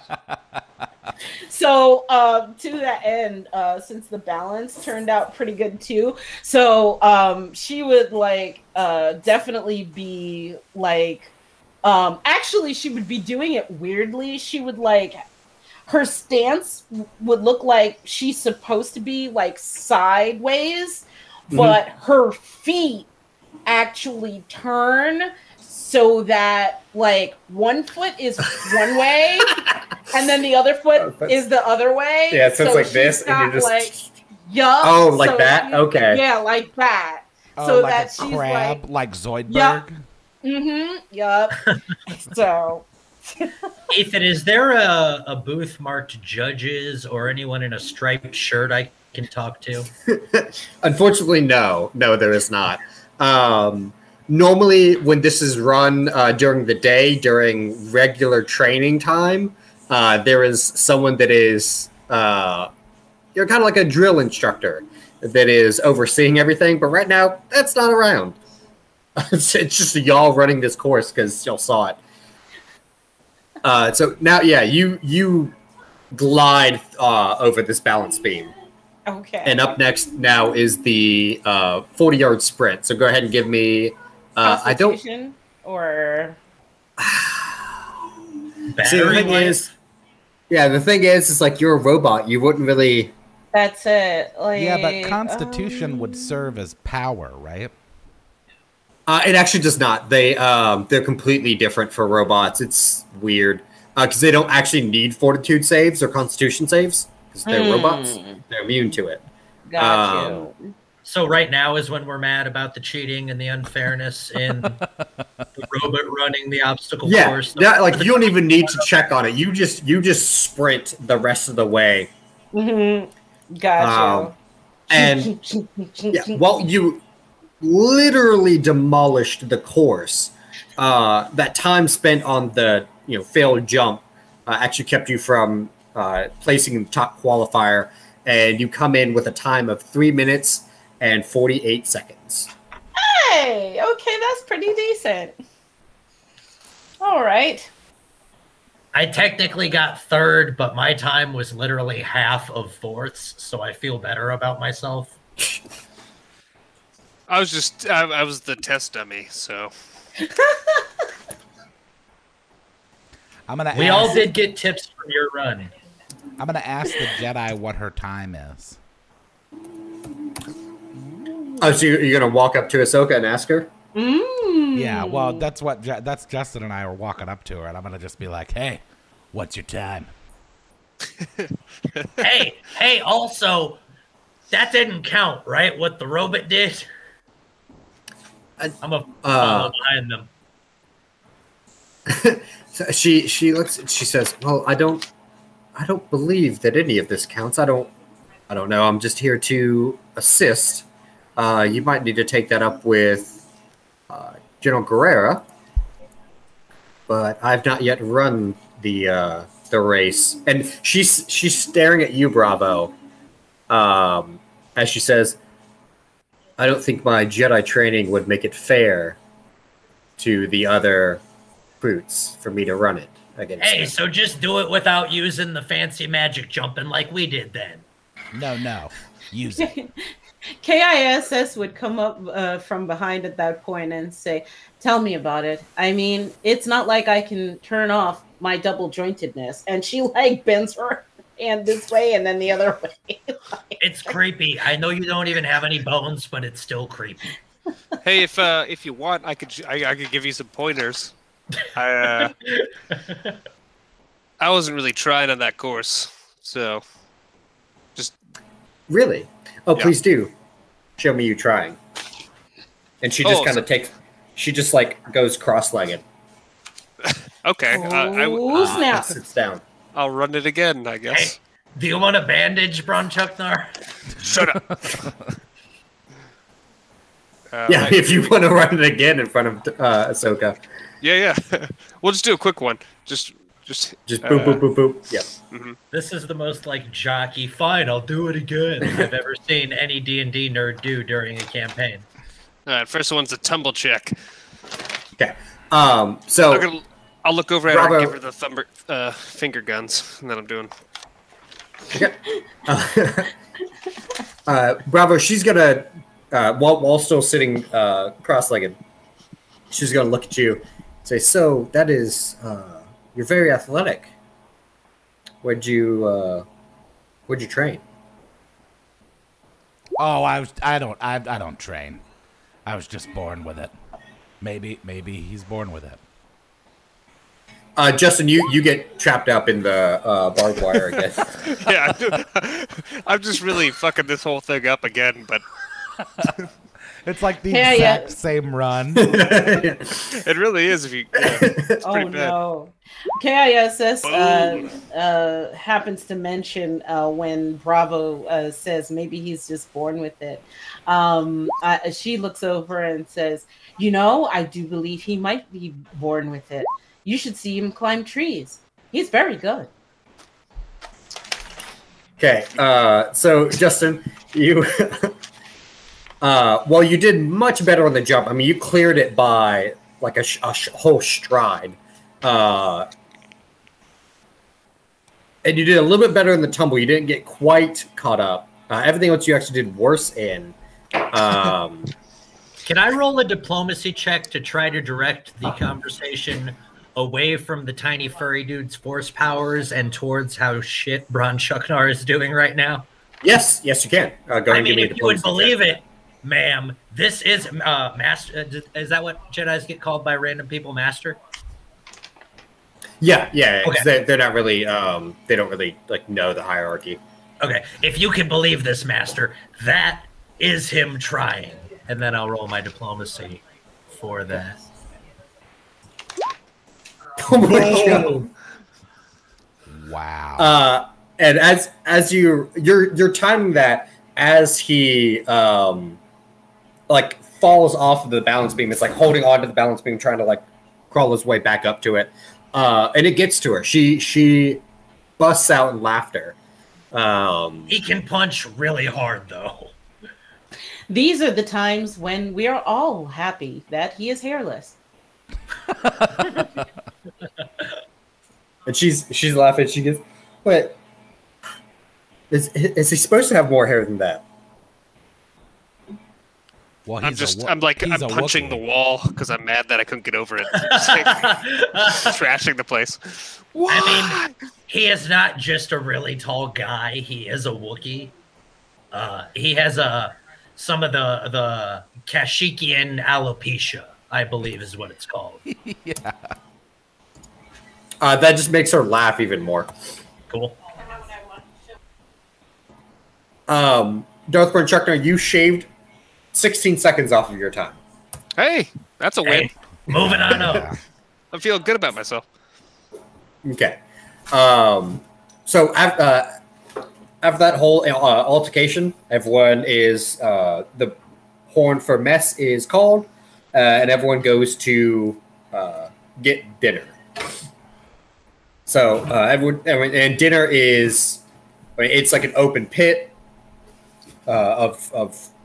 So to that end, since the balance turned out pretty good too, so she would like definitely be like actually she would be doing it weirdly. She would like her stance would look like she's supposed to be like sideways, but her feet actually turn so that like one foot is one way and then the other foot is the other way. Yeah, so it's like she's this, and you're just like, yup. oh, like that. Okay. Yeah, like that. Oh, So like that a she's crab, like Zoidberg. Yup. Yup. So Ethan, is there a booth marked judges or anyone in a striped shirt I can talk to? Unfortunately, no, there is not. Normally, when this is run during the day, during regular training time, there is someone that is you're kind of like a drill instructor that is overseeing everything. But right now, that's not around. It's just y'all running this course because y'all saw it. So now, yeah, you glide over this balance beam. okay. And up next now is the 40-yard sprint. So go ahead and give me. I don't. Constitution or See, the thing is, the thing is, it's like you're a robot. You wouldn't really. that's it. Like, Yeah, but Constitution would serve as power, right? It actually does not. They're completely different for robots. It's weird because they don't actually need fortitude saves or Constitution saves because they're robots. They're immune to it. got you. So right now is when we're mad about the cheating and the unfairness in the robot running the obstacle course. Yeah, like you don't even need to check on it. You just sprint the rest of the way. Got you. And well, you literally demolished the course. That time spent on the failed jump actually kept you from placing in the top qualifier, and you come in with a time of 3 minutes and 48 seconds. Hey, okay, that's pretty decent. All right. I technically got 3rd, but my time was literally half of 4ths, so I feel better about myself. I was the test dummy, so. We all did get tips from your run. I'm gonna ask the Jedi what her time is. Oh, so you're gonna walk up to Ahsoka and ask her? Yeah, well, that's Justin and I are walking up to her, and I'm gonna just be like, "Hey, what's your time?" hey, also, that didn't count, right? What the robot did? I'm a follow behind them. So she looks. She says, "Well, I don't believe that any of this counts. I don't know. I'm just here to assist. You might need to take that up with General Guerrera, but I've not yet run the race." And she's staring at you, Bravo, as she says, "I don't think my Jedi training would make it fair to the other recruits for me to run it against." Hey, them. so just do it without using the fancy magic jumping like we did then. No, use it. K.I.S.S. would come up from behind at that point and say, "Tell me about it. I mean, it's not like I can turn off my double jointedness." And she like bends her hand this way and then the other way. It's creepy. I know you don't even have any bones, but it's still creepy. Hey, if you want, I could give you some pointers. I wasn't really trying on that course, so just really. Oh, yeah. Please do show me you trying. And she just kind of takes. She just like goes cross-legged. Okay. Snap. Sits down. I'll run it again, I guess. Hey, do you want a bandage, Bronchuknar? Shut up. Yeah, if you want to run it again in front of Ahsoka. Yeah. We'll just do a quick one. Just boop, boop, boop, boop. Yeah. Mm-hmm. This is the most like jockey. Fine, I'll do it again. I've ever seen any D&D nerd do during a campaign. All right, first one's a tumble check. Okay. So I'll look over at her and give her the finger guns, and then I'm doing. Okay. Bravo. She's gonna while still sitting cross-legged. She's gonna look at you, and say, "So that is you're very athletic. Where'd you train?" Oh, I don't train. I was just born with it. Maybe he's born with it. Justen, you get trapped up in the barbed wire again. Yeah, I'm just really fucking this whole thing up again, but it's like the exact same run. It really is. If you, it's pretty bad. No. K.I.S.S. happens to mention when Bravo says maybe he's just born with it. She looks over and says, "You know, I do believe he might be born with it. You should see him climb trees. He's very good." Okay, so Justen, you well, you did much better on the jump. I mean, you cleared it by like a whole stride, and you did a little bit better in the tumble. You didn't get quite caught up. Everything else you actually did worse in. Can I roll a diplomacy check to try to direct the conversation away from the tiny furry dude's force powers and towards how shit Bronchuknar is doing right now? Yes, you can. Go ahead and give me a if you would diplomacy believe it, ma'am, this is master. Is that what Jedis get called by random people, master? Yeah. Okay. They're not really. They don't really like know the hierarchy. Okay, if you can believe this, master, that is him trying. And then I'll roll my diplomacy for that. Oh my God. Wow. And as you're timing that as he like falls off of the balance beam, it's like holding on to the balance beam, trying to like crawl his way back up to it. And it gets to her. She busts out in laughter. He can punch really hard though. These are the times when we are all happy that he is hairless. And she's laughing. She goes, "Wait, is he supposed to have more hair than that?" Well, I'm punching the wall because I'm mad that I couldn't get over it. Just, like, trashing the place. What? I mean, he is not just a really tall guy. He is a Wookiee. He has some of the Kashyyykian alopecia, I believe is what it's called. Yeah. That just makes her laugh even more. Cool. Darth Bronchuknar, you shaved 16 seconds off of your time. Hey, that's a win. Moving on up. I'm feeling good about myself. Okay. So after that whole altercation, everyone is the horn for mess is called, and everyone goes to get dinner. So everyone, and dinner is, it's like an open pit of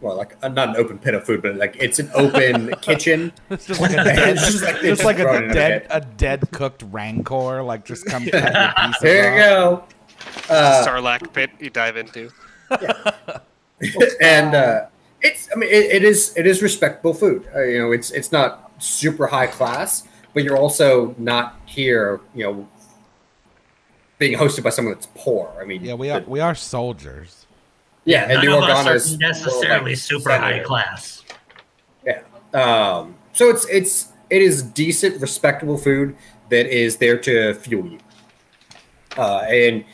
well, like not an open pit of food, but like it's an open kitchen. It's just like a dead cooked rancor, like just comes out. There you go. Sarlacc pit you dive into. Yeah. And it is respectable food. It's not super high class, but you're also not here, being hosted by someone that's poor. I mean, yeah, we are soldiers. Yeah, and the Organas necessarily super high class. Yeah. So it is decent, respectable food that is there to fuel you. And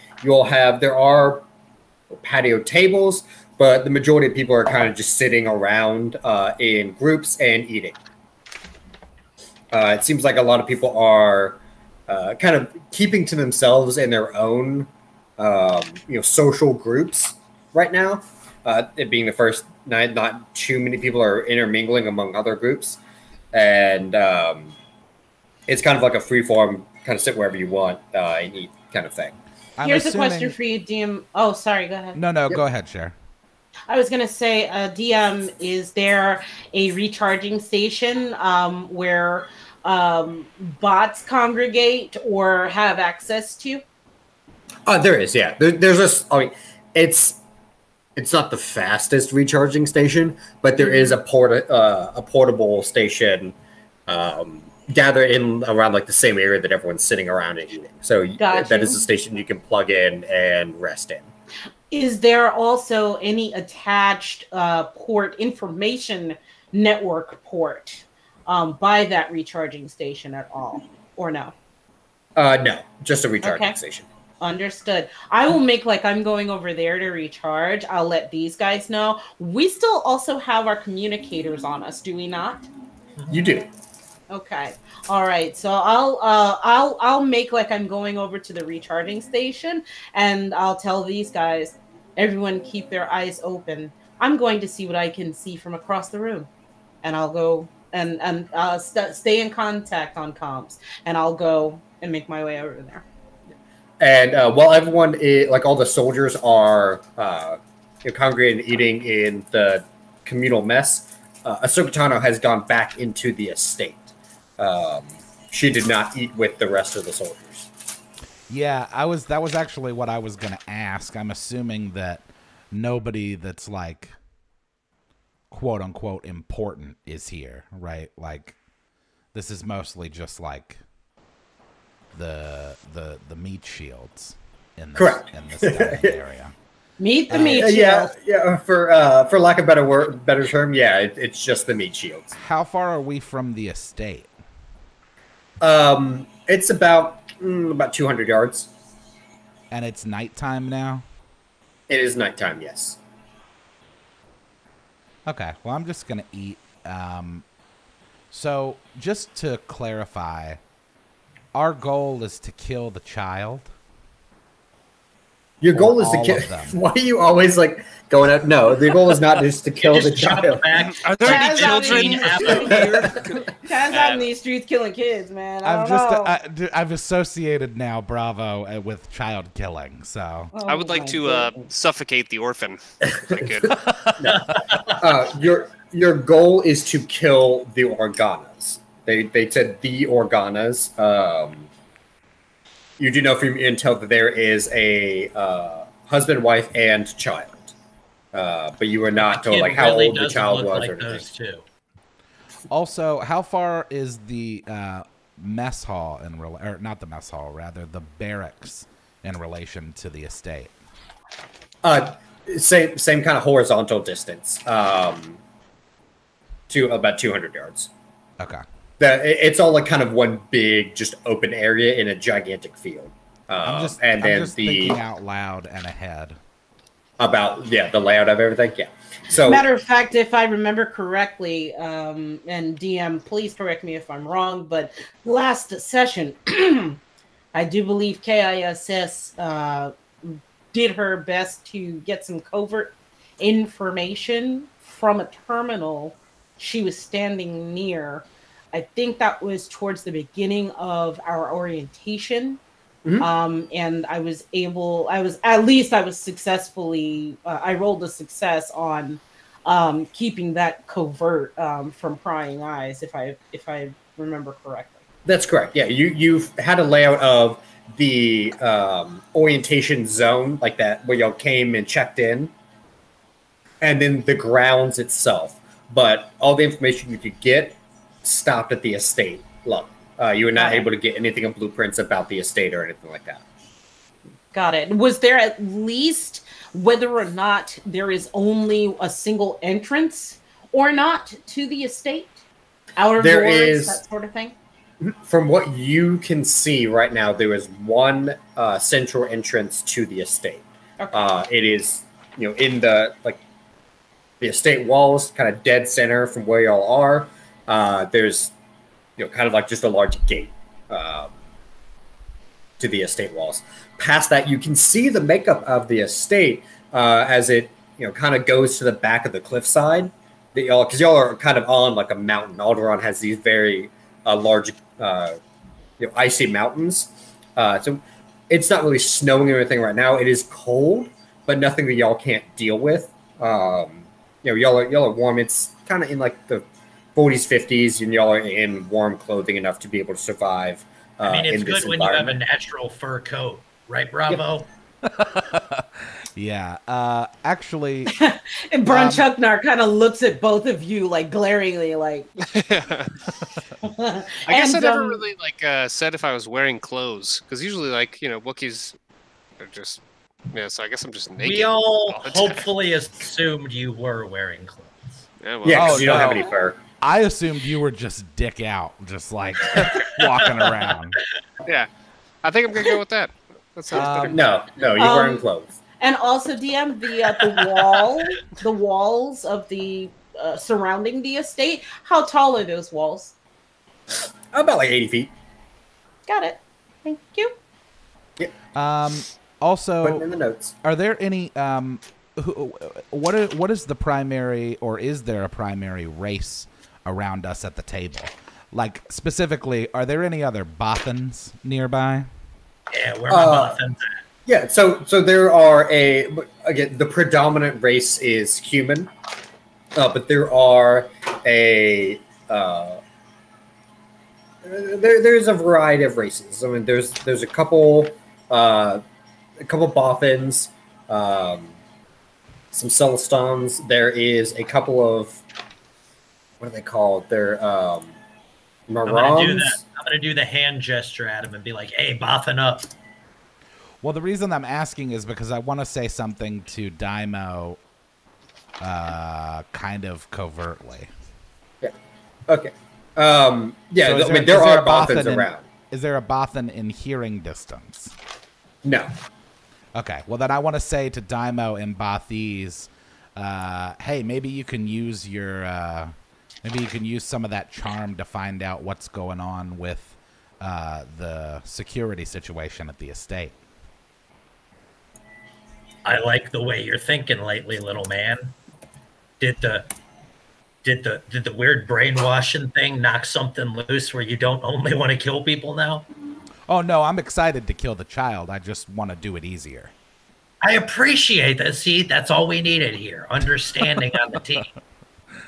there are patio tables, but the majority of people are kind of just sitting around in groups and eating. It seems like a lot of people are kind of keeping to themselves in their own, social groups right now. It being the first night, not too many people are intermingling among other groups, and it's kind of like a free-form, kind of sit wherever you want and eat kind of thing. Here's a question for you, DM. Oh, sorry, go ahead. No, go ahead, Cher. I was going to say, DM, is there a recharging station where bots congregate or have access to? There is, yeah. There's this. It's not the fastest recharging station, but there is a portable station gathered in around like the same area that everyone's sitting around and eating. So that is a station you can plug in and rest in. Is there also any attached information network port by that recharging station at all, or no? No, just a recharging station. Understood. I will make like I'm going over there to recharge. I'll let these guys know. We still also have our communicators on us, do we not? You do. Okay. All right. So I'll make like I'm going over to the recharging station, and I'll tell these guys, everyone keep their eyes open. I'm going to see what I can see from across the room, and I'll go and stay in contact on comms, and I'll go and make my way over there. And while everyone, all the soldiers are congregating and eating in the communal mess, Ahsoka Tano has gone back into the estate. She did not eat with the rest of the soldiers. Yeah, that was actually what I was going to ask. I'm assuming that nobody that's like quote unquote important is here, right? Like this is mostly just like the meat shields in this, in this dining area. Meat the meat shields. Yeah. For lack of better term, yeah, it's just the meat shields. How far are we from the estate? It's about 200 yards. And it's nighttime now? It is nighttime, yes. Okay, well, I'm just going to eat. So, just to clarify, our goal is to kill the child? Your goal is to kill. Why are you always like going out? No, the goal is not just to kill the child. Are there any children? Chaz out in these streets killing kids, man. I've associated now Bravo with child killing, so I would like to suffocate the orphan. If I could. Your goal is to kill the Organas. They said the Organas. You do know from intel that there is a husband, wife, and child. But you were not told like how old the child was or anything. Also, how far is the mess hall or not the mess hall, rather the barracks in relation to the estate? Same kind of horizontal distance. To about 200 yards. Okay. It's all like kind of one big, just open area in a gigantic field. I'm just thinking out loud and ahead about the layout of everything. Yeah. So, matter of fact, if I remember correctly, and DM, please correct me if I'm wrong, but last session, I do believe K.I.S.S. Did her best to get some covert information from a terminal she was standing near. I think that was towards the beginning of our orientation. Mm-hmm. And I was successfully, I rolled a success on keeping that covert from prying eyes, if I remember correctly. That's correct. Yeah, you've had a layout of the orientation zone like that where y'all came and checked in. and then the grounds itself. But all the information you could get stopped at the estate level. You were not able to get anything in blueprints about the estate or anything like that. Got it. Was there at least whether or not there is only a single entrance or not to the estate? Outer doors, that sort of thing? From what you can see right now, there is one central entrance to the estate. Okay. It is, in the estate walls, kind of dead center from where y'all are. There's, kind of like just a large gate to the estate walls. Past that, you can see the makeup of the estate as it, kind of goes to the back of the cliffside. Because y'all are kind of on like a mountain. Alderaan has these very large, icy mountains. So it's not really snowing or anything right now. It is cold, but nothing that y'all can't deal with. Y'all are warm. It's kind of in like the 40s, 50s, and y'all are in warm clothing enough to be able to survive. It's good when you have a natural fur coat, right, Bravo? Yep. Yeah, actually... And Bronchuknar kind of looks at both of you, like, glaringly, like... I guess I never really, said if I was wearing clothes. Because usually, Wookiees are just... Yeah, so I guess I'm just naked. We all hopefully assumed you were wearing clothes. Yeah, because you don't have any fur. I assumed you were just dick out, just, walking around. Yeah, I think I'm going to go with that. That sounds better. No, you're wearing clothes. And also, DM, the walls of the surrounding the estate. How tall are those walls? About 80 feet. Got it. Thank you. Yeah. Also, putting in the notes. Are there any? What is the primary, or is there a primary race around us at the table? Like specifically, are there any other Bothans nearby? Yeah, where are my Bothans at? Yeah, so there are again, the predominant race is human, but there are there's a variety of races. I mean, there's a couple Bothans, some Celestons. There is a couple of, what are they called? They're Marauder. I'm gonna do the hand gesture at him and be like, "Hey, Bothan up." Well, the reason I'm asking is because I want to say something to Dai'Mo, kind of covertly. Yeah. Okay. Yeah. So there are Bothans around. Is there a Bothan in hearing distance? No. Okay. Well, then I want to say to Dai'Mo and Bothese, hey, maybe you can use some of that charm to find out what's going on with the security situation at the estate. I like the way you're thinking lately, little man. Did the weird brainwashing thing knock something loose where you don't only want to kill people now? Oh no, I'm excited to kill the child. I just want to do it easier. I appreciate that. See, that's all we needed here. Understanding on the team.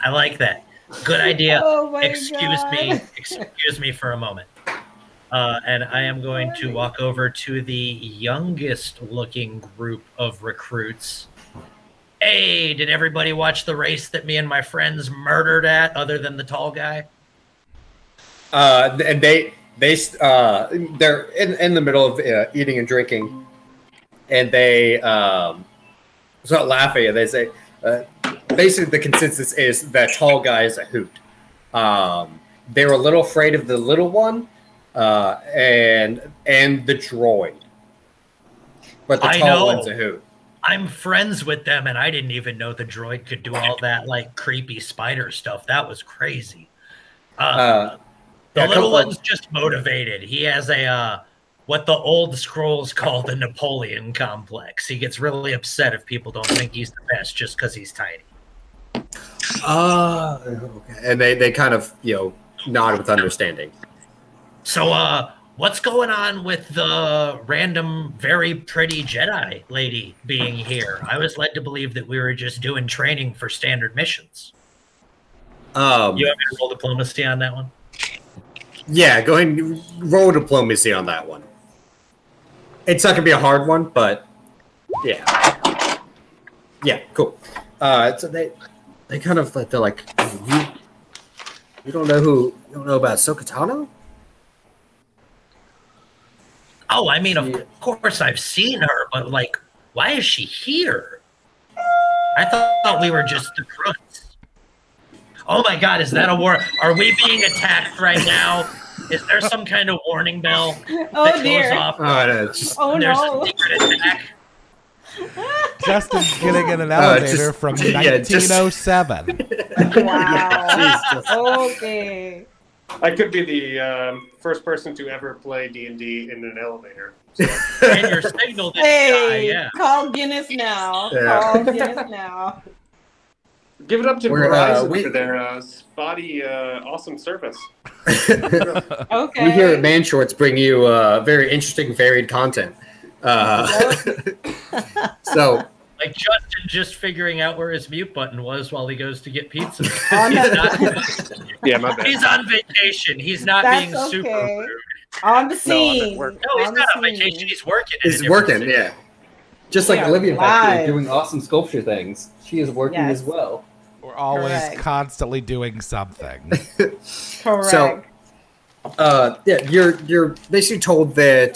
I like that. Good idea. Oh my Excuse God. me for a moment. And I am going to walk over to the youngest looking group of recruits. Hey, did everybody watch the race that me and my friends murdered at, other than the tall guy? And they're in the middle of eating and drinking, and they start laughing, and they say, basically the consensus is that tall guy is a hoot. They were a little afraid of the little one. And the droid, but the tall one's a hoot. I'm friends with them, and I didn't even know the droid could do all that creepy spider stuff. That was crazy. The little one's just motivated. He has a what the old scrolls call the Napoleon complex. He gets really upset if people don't think he's the best just because he's tiny. Okay. And they kind of nod with understanding. So, what's going on with the random, very pretty Jedi lady being here? I was led to believe that we were just doing training for standard missions. You want me to roll diplomacy on that one? Yeah, go ahead and roll diplomacy on that one. It's not going to be a hard one, but yeah. Yeah, cool. So they kind of like they're like, you don't know about Ahsoka Tano? Oh, I mean, of course I've seen her, but like, why is she here? I thought we were just the crooks. Oh my God, is that a war? Are we being attacked right now? Is there some kind of warning bell that goes off? Oh, There's a secret attack. Justin's getting in an elevator from 1907. Wow. Okay. I could be the first person to ever play D&D in an elevator. So. And your signal this guy, yeah. Call Guinness now. Yeah. Call Guinness now. Give it up to Verizon for their spotty, awesome service. Okay. We here at Man Shorts bring you very interesting, varied content. So, like Justin just figuring out where his mute button was while he goes to get pizza. Yeah, my bad. He's on vacation. He's not being super rude. On the scene. No, he's not on vacation. He's working. He's working, yeah. Just like Olivia back there doing awesome sculpture things. She is working as well. We're always constantly doing something. Correct. So, yeah, you're basically told that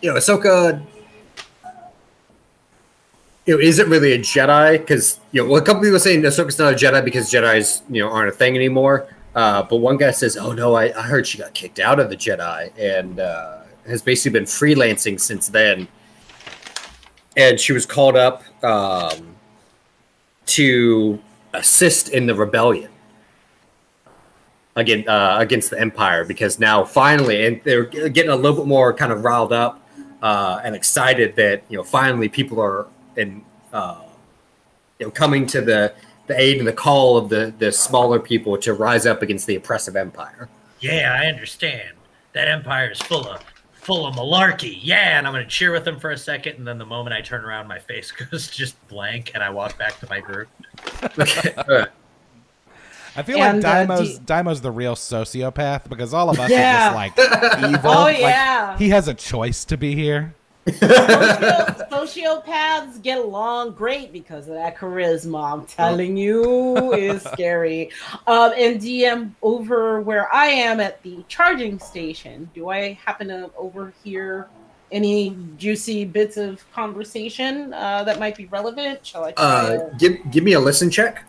Ahsoka, isn't really a Jedi because a couple people are saying Ahsoka's not a Jedi because Jedis aren't a thing anymore. But one guy says, "Oh no, I heard she got kicked out of the Jedi and has basically been freelancing since then." And she was called up to assist in the rebellion against the Empire because now finally, and they're getting a little bit more kind of riled up and excited that finally people are coming to the aid and the call of the smaller people to rise up against the oppressive Empire. Yeah, I understand. That Empire is full of malarkey. Yeah, and I'm going to cheer with them for a second, and then the moment I turn around, my face goes just blank, and I walk back to my group. Okay. I feel like Dai'Mo's the real sociopath because all of us are just like evil. Oh, yeah. Like, he has a choice to be here. Sociopaths get along great because of that charisma. I'm telling you, it's scary. And DM, over where I am at the charging station, do I happen to overhear any juicy bits of conversation that might be relevant? Shall I try give me a listen check?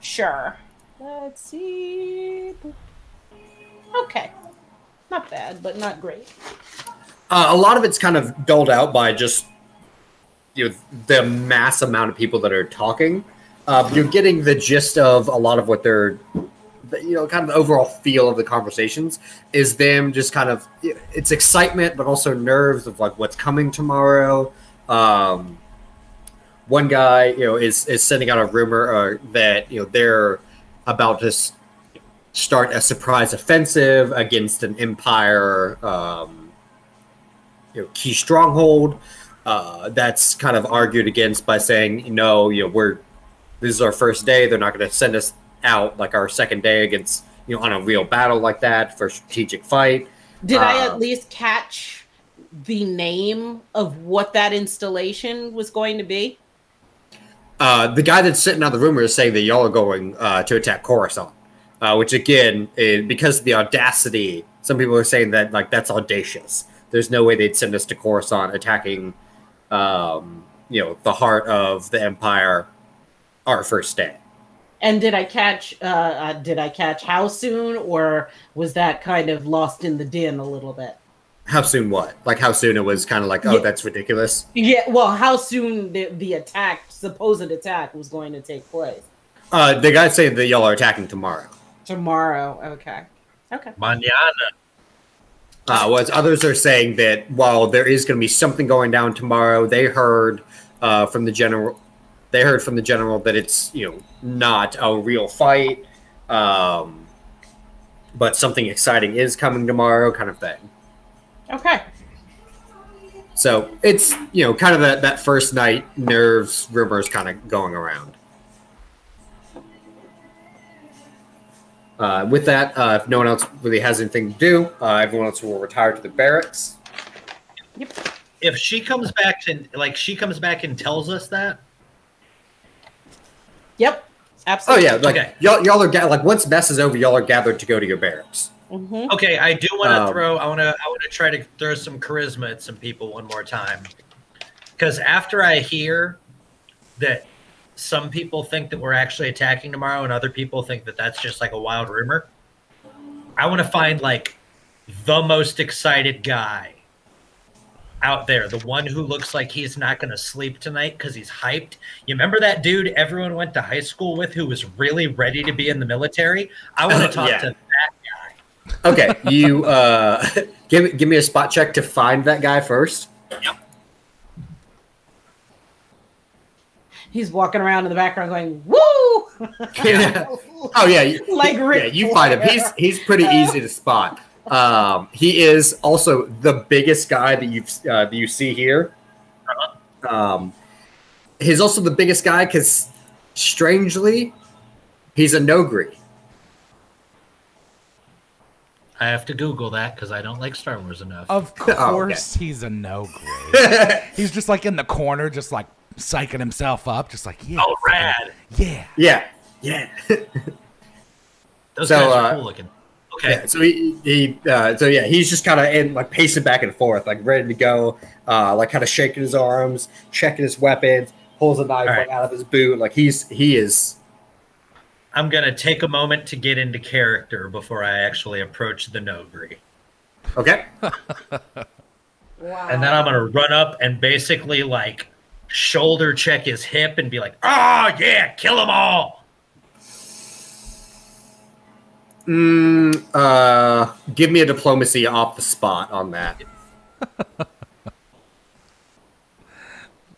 Sure. Let's see. Okay. Not bad, but not great. A lot of it's kind of doled out by just the mass amount of people that are talking. You're getting the gist of a lot of what they're, kind of the overall feel of the conversations is them just kind of, it's excitement, but also nerves of like what's coming tomorrow. One guy, is sending out a rumor that, they're about to start a surprise offensive against an Empire, key stronghold. That's kind of argued against by saying, this is our first day. They're not going to send us out like our second day against, on a real battle like that for a strategic fight. Did I at least catch the name of what that installation was going to be? The guy that's sitting out the rumor is saying that y'all are going to attack Coruscant, which again, because of the audacity, some people are saying that like that's audacious. There's no way they'd send us to Coruscant attacking, the heart of the Empire our first day. And did I catch how soon, or was that kind of lost in the din a little bit? How soon what? Like how soon it was kind of like, oh, that's ridiculous? Yeah, well, how soon the supposed attack was going to take place? The guy's saying that y'all are attacking tomorrow. Tomorrow, okay. Mañana. Whereas others are saying that while there is going to be something going down tomorrow, they heard from the general that it's not a real fight, but something exciting is coming tomorrow, kind of thing. Okay. So it's kind of that first night nerves rumors kind of going around. With that, if no one else really has anything to do, everyone else will retire to the barracks. Yep. If she comes back and tells us that, Yep. Absolutely. Oh yeah, like y'all are like once mess is over, y'all are gathered to go to your barracks. Mm-hmm. Okay, I do want to throw. I want to try to throw some charisma at some people one more time, because after I hear that some people think that we're actually attacking tomorrow, and other people think that that's just like a wild rumor, I want to find like the most excited guy out there, the one who looks like he's not going to sleep tonight because he's hyped. You remember that dude everyone went to high school with who was really ready to be in the military? I want to talk to that guy. Okay, you give me a spot check to find that guy first. Yep. He's walking around in the background going, "Woo!" Yeah. Oh yeah, like Rick you find him. He's pretty easy to spot. He is also the biggest guy that you see here. He's also the biggest guy because, strangely, he's a Nogri. I have to Google that because I don't like Star Wars enough. Of course, he's a Nogri. He's just like in the corner, just like psyching himself up, just like oh, rad, yeah. Those guys are cool looking. Okay. Yeah, so he's just kind of like pacing back and forth, like ready to go, like kind of shaking his arms, checking his weapons, pulls a knife like, out of his boot, like he is. I'm gonna take a moment to get into character before I actually approach the Nogri. Okay. Wow. And then I'm gonna run up and basically like shoulder check his hip and be like, "Oh yeah, kill them all." Give me a diplomacy off the spot on that.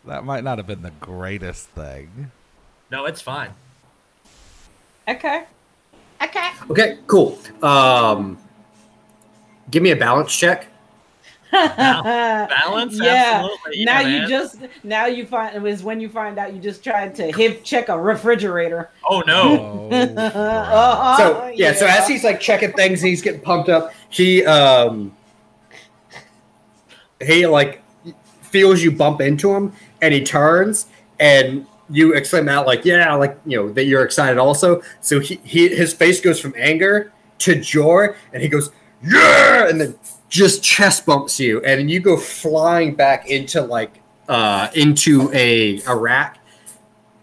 That might not have been the greatest thing. No, it's fine. Okay, cool. Give me a balance check. Balance? Yeah. Absolutely. Now you find it was when you find out you just tried to hip check a refrigerator. Oh no. So as he's like checking things, he's getting pumped up. He like feels you bump into him and he turns and you exclaim out like, yeah, like, you know, that you're excited also. So his face goes from anger to joy and he goes, yeah, and then just chest bumps you, and you go flying back into like into a rack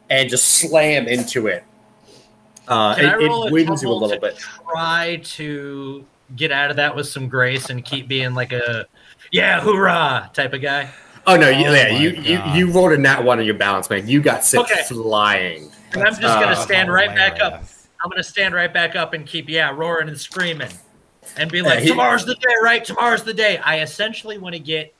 and just slam into it. It wins you a little bit. Try to get out of that with some grace and keep being like a hoorah type of guy. Oh no, you rolled in that one on your balance, man. You got sent flying. And I'm just gonna stand right back up. I'm gonna stand right back up and keep roaring and screaming. And be like, tomorrow's the day, right? Tomorrow's the day. I essentially want to get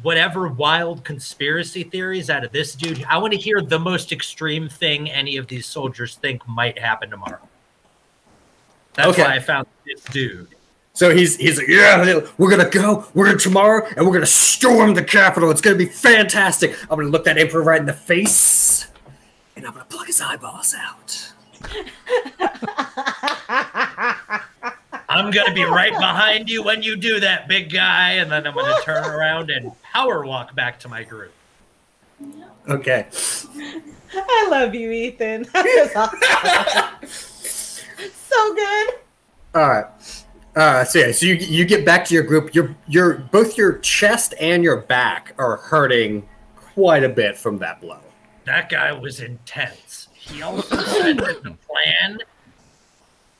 whatever wild conspiracy theories out of this dude. I want to hear the most extreme thing any of these soldiers think might happen tomorrow. That's why I found this dude. So he's like, yeah, we're gonna tomorrow, and we're gonna storm the Capitol. It's gonna be fantastic. I'm gonna look that emperor right in the face, and I'm gonna pluck his eyeballs out. I'm going to be right behind you when you do that, big guy, and then I'm going to turn around and power walk back to my group. Okay. I love you, Ethan. So good. All right. So you get back to your group. Your both your chest and your back are hurting quite a bit from that blow. That guy was intense. He also said that the plan.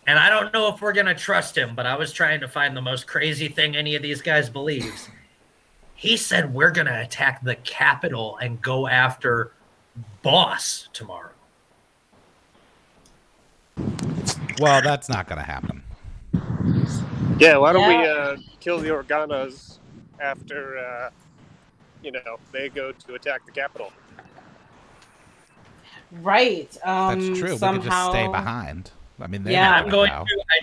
And I don't know if we're going to trust him, but I was trying to find the most crazy thing any of these guys believes. He said we're going to attack the Capitol and go after Boss tomorrow. Well, that's not going to happen. Yeah, why don't we kill the Organas after, they go to attack the Capitol? Right. That's true. Somehow... We could just stay behind. I mean, I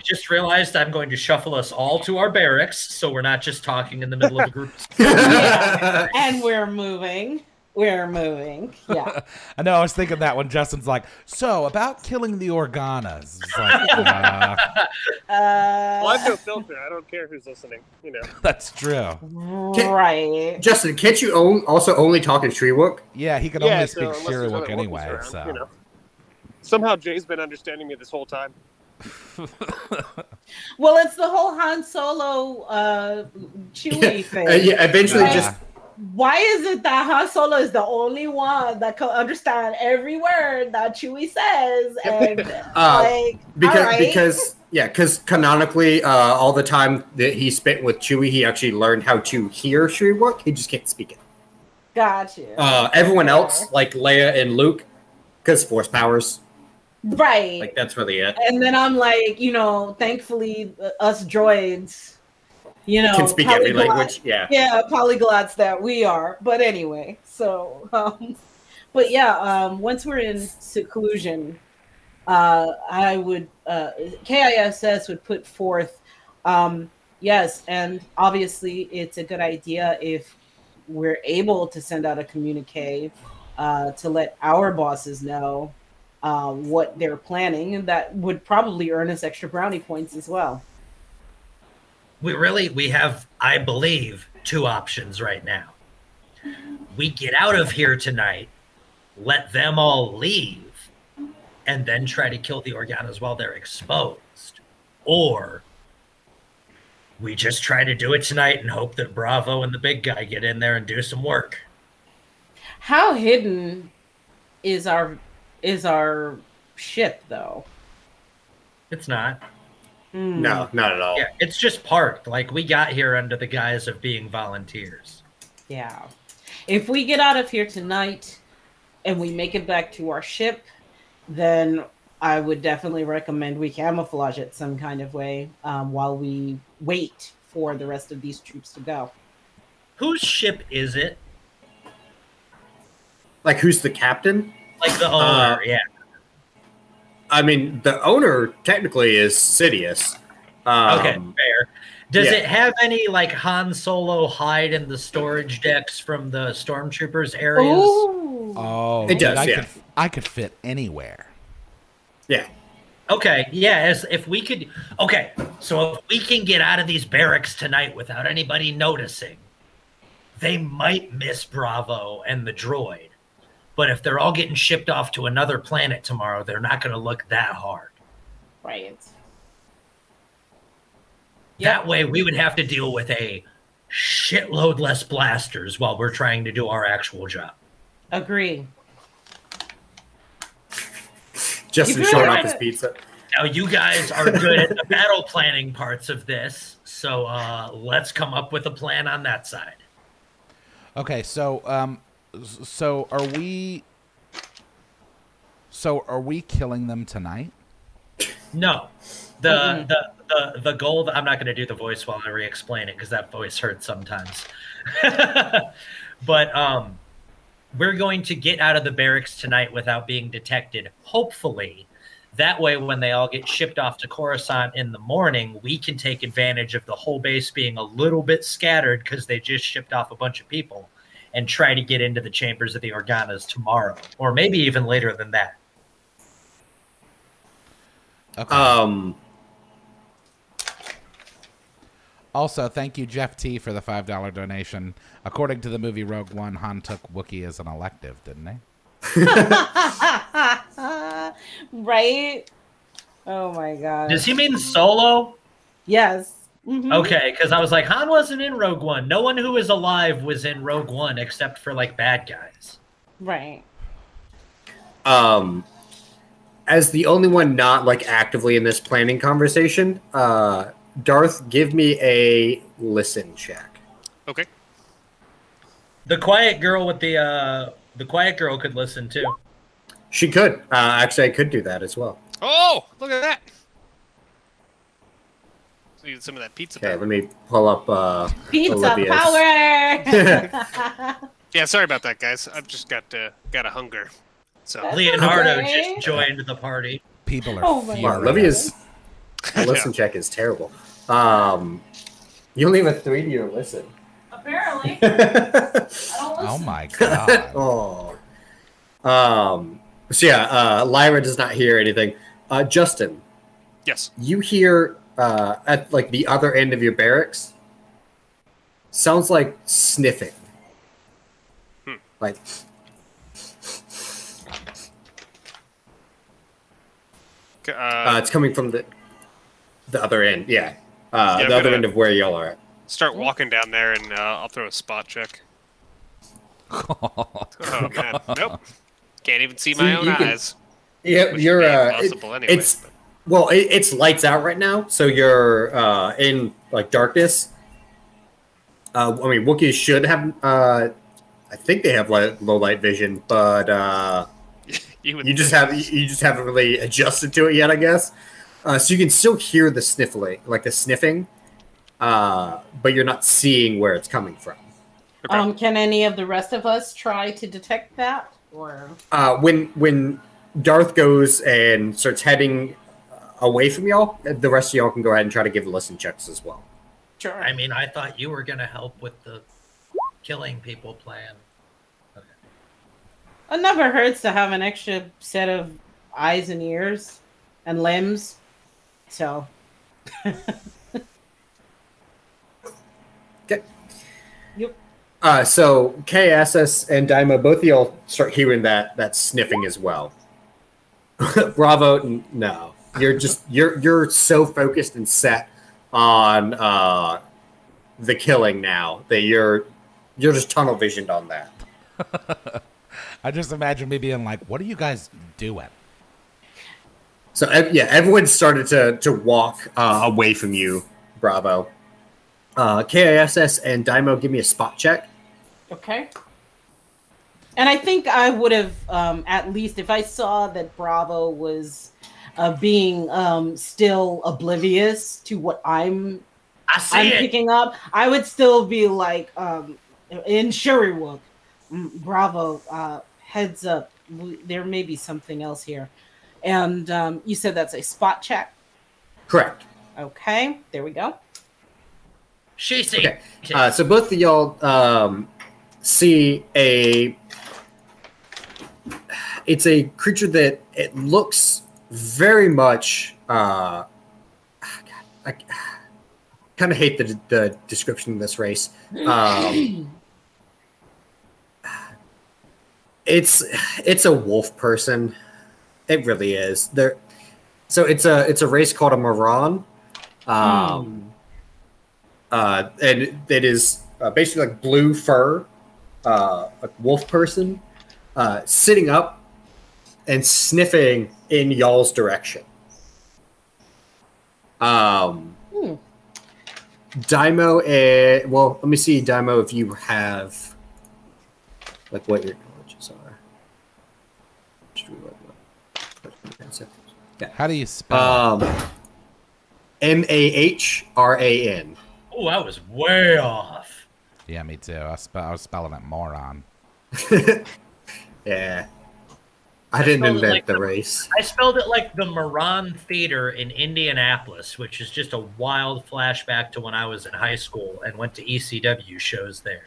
just realized I'm going to shuffle us all to our barracks, so we're not just talking in the middle of a group. And we're moving. Yeah. I know. I was thinking that when Justin's like, so about killing the Organas. It's like, well, I've no filter. I don't care who's listening. That's true. Right. Justin, can't you also only talk in Ewok? Yeah, he can only speak Ewok anyway. So. Somehow Jay's been understanding me this whole time. Well, it's the whole Han Solo Chewie thing. Yeah, eventually just... Why is it that Han Solo is the only one that can understand every word that Chewie says? And because canonically, all the time that he spent with Chewie, he actually learned how to hear Ewok. He just can't speak it. Gotcha. Everyone else, like Leia and Luke, because Force powers. Right. Like, that's really it. And then I'm like, you know, thankfully, us droids, you know, can speak every language. Yeah. Yeah, polyglots that we are. But anyway, so, but yeah, once we're in seclusion, I would, K.I.S.S. would put forth, yes, and obviously it's a good idea if we're able to send out a communique to let our bosses know what they're planning, and that would probably earn us extra brownie points as well. We have, I believe, two options right now. We get out of here tonight, let them all leave, and then try to kill the Organas while they're exposed. Or we just try to do it tonight and hope that Bravo and the big guy get in there and do some work. How hidden is our ship, though? It's not. No, not at all. Yeah, it's just parked. Like, we got here under the guise of being volunteers. Yeah. If we get out of here tonight and we make it back to our ship, then I would definitely recommend we camouflage it some kind of way while we wait for the rest of these troops to go. Whose ship is it? Like, who's the captain? Like the owner, yeah. I mean, the owner technically is Sidious. Okay, fair. Does it have any, like, Han Solo hide in the storage decks from the stormtroopers areas? Ooh. Oh, it does, I could fit anywhere. Yeah. Okay, yeah, if we could... Okay, so if we can get out of these barracks tonight without anybody noticing, they might miss Bravo and the droid. But if they're all getting shipped off to another planet tomorrow, they're not going to look that hard. Right. That way, we would have to deal with a shitload less blasters while we're trying to do our actual job. Agree. Justin showing off his pizza. Now, you guys are good at the battle planning parts of this, so let's come up with a plan on that side. Okay, so are we killing them tonight? No. The goal, I'm not going to do the voice while I re-explain it because that voice hurts sometimes. But we're going to get out of the barracks tonight without being detected, hopefully. That way, when they all get shipped off to Coruscant in the morning, we can take advantage of the whole base being a little bit scattered because they just shipped off a bunch of people and try to get into the chambers of the Organas tomorrow, or maybe even later than that. Okay. Also, thank you, Jeff T, for the $5 donation. According to the movie Rogue One, Han took Wookie as an elective, didn't he? Right? Oh my god. Does he mean Solo? Yes. Mm-hmm. Okay, because I was like, Han wasn't in Rogue One. No one who is alive was in Rogue One except for, like, bad guys. Right. As the only one not, like, actively in this planning conversation, Darth, give me a listen check. Okay. The quiet girl with the quiet girl could listen too. She could. Actually, I could do that as well. Oh, look at that! Need some of that pizza. Okay, let me pull up pizza Olivia's. Power. Yeah, sorry about that, guys. I've just got a hunger. So That's Leonardo okay. just joined the party. People are Wow, Olivia's listen check is terrible. You only have a 3 to your listen. Apparently. I don't listen. Oh my god. So yeah, Lyra does not hear anything. Justen. Yes. You hear at like the other end of your barracks. Sounds like sniffing. Like It's coming from the other end. Yeah. The other end of where y'all are at. Start walking down there, and I'll throw a spot check. Oh man, nope. Can't even see my own eyes. Yeah, you're. Anyway, it's lights out right now, so you're in like darkness. I mean, Wookiees should have. I think they have low light vision, but you just haven't really adjusted to it yet, I guess. So you can still hear the sniffling, like the sniffing, but you're not seeing where it's coming from. Okay. Can any of the rest of us try to detect that, or when Darth goes and starts heading away from y'all, the rest of y'all can go ahead and try to give listen checks as well. Sure. I mean, I thought you were going to help with the killing people plan. Okay. It never hurts to have an extra set of eyes and ears and limbs. So. Okay. Yep. So K.I.S.S and Dai'Mo, both of y'all start hearing that sniffing as well. Bravo, no. You're so focused and set on the killing now that you're just tunnel visioned on that. I just imagine me being like, "What are you guys doing?" So yeah, everyone started to walk away from you. Bravo. K.I.S.S and Dai'Mo, give me a spot check. Okay. And I think I would have, at least if I saw that Bravo was being still oblivious to what I'm picking up, I would still be like, in Shuriwook, Bravo, heads up, there may be something else here. And you said that's a spot check? Correct. Okay, there we go. Okay. So both of y'all see it's a creature that it looks very much I kind of hate the description of this race. It's a wolf person. It really is. So it's a race called a Marauder. And it is basically like blue fur, a wolf person, sitting up and sniffing in y'all's direction. Dai'Mo, well, let me see, Dai'Mo, if you have like what your knowledges are. Yeah. How do you spell Mahran? Oh, I was way off. Yeah, me too. I was spelling it moron. Yeah. I didn't invent the race. I spelled it like the Moran Theater in Indianapolis, which is just a wild flashback to when I was in high school and went to ECW shows there.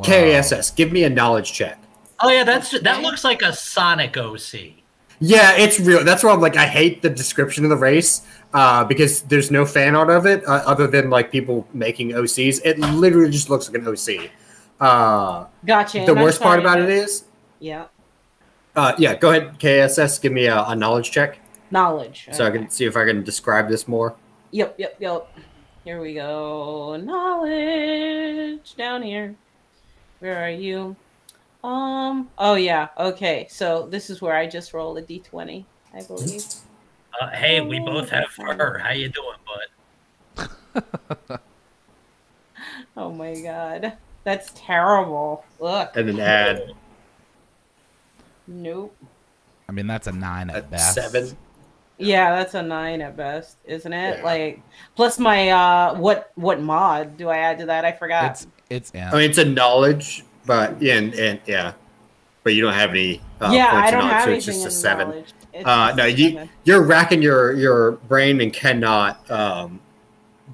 K.I.S.S, give me a knowledge check. Oh yeah, that looks like a Sonic OC. Yeah, it's real. That's why I'm like, I hate the description of the race because there's no fan art of it other than like people making OCs. It literally just looks like an OC. Gotcha. The worst part about it is, yeah. Yeah, go ahead, K.I.S.S, give me a knowledge check. Knowledge. So I can see if I can describe this more. Yep. Here we go. Knowledge down here. Where are you? Oh yeah. Okay. So this is where I just roll a d20, I believe. Hey, we both have fur. How you doing, bud? Oh my god. That's terrible. Look. And an ad. Nope. I mean, that's a 9 at best. 7. Yeah, that's a 9 at best, isn't it? Yeah. Like, plus my what mod do I add to that? I forgot. It's in. I mean, it's a knowledge, but and yeah, but you don't have any. Yeah, I don't have so anything. It's just a 7. No, you're racking your brain and cannot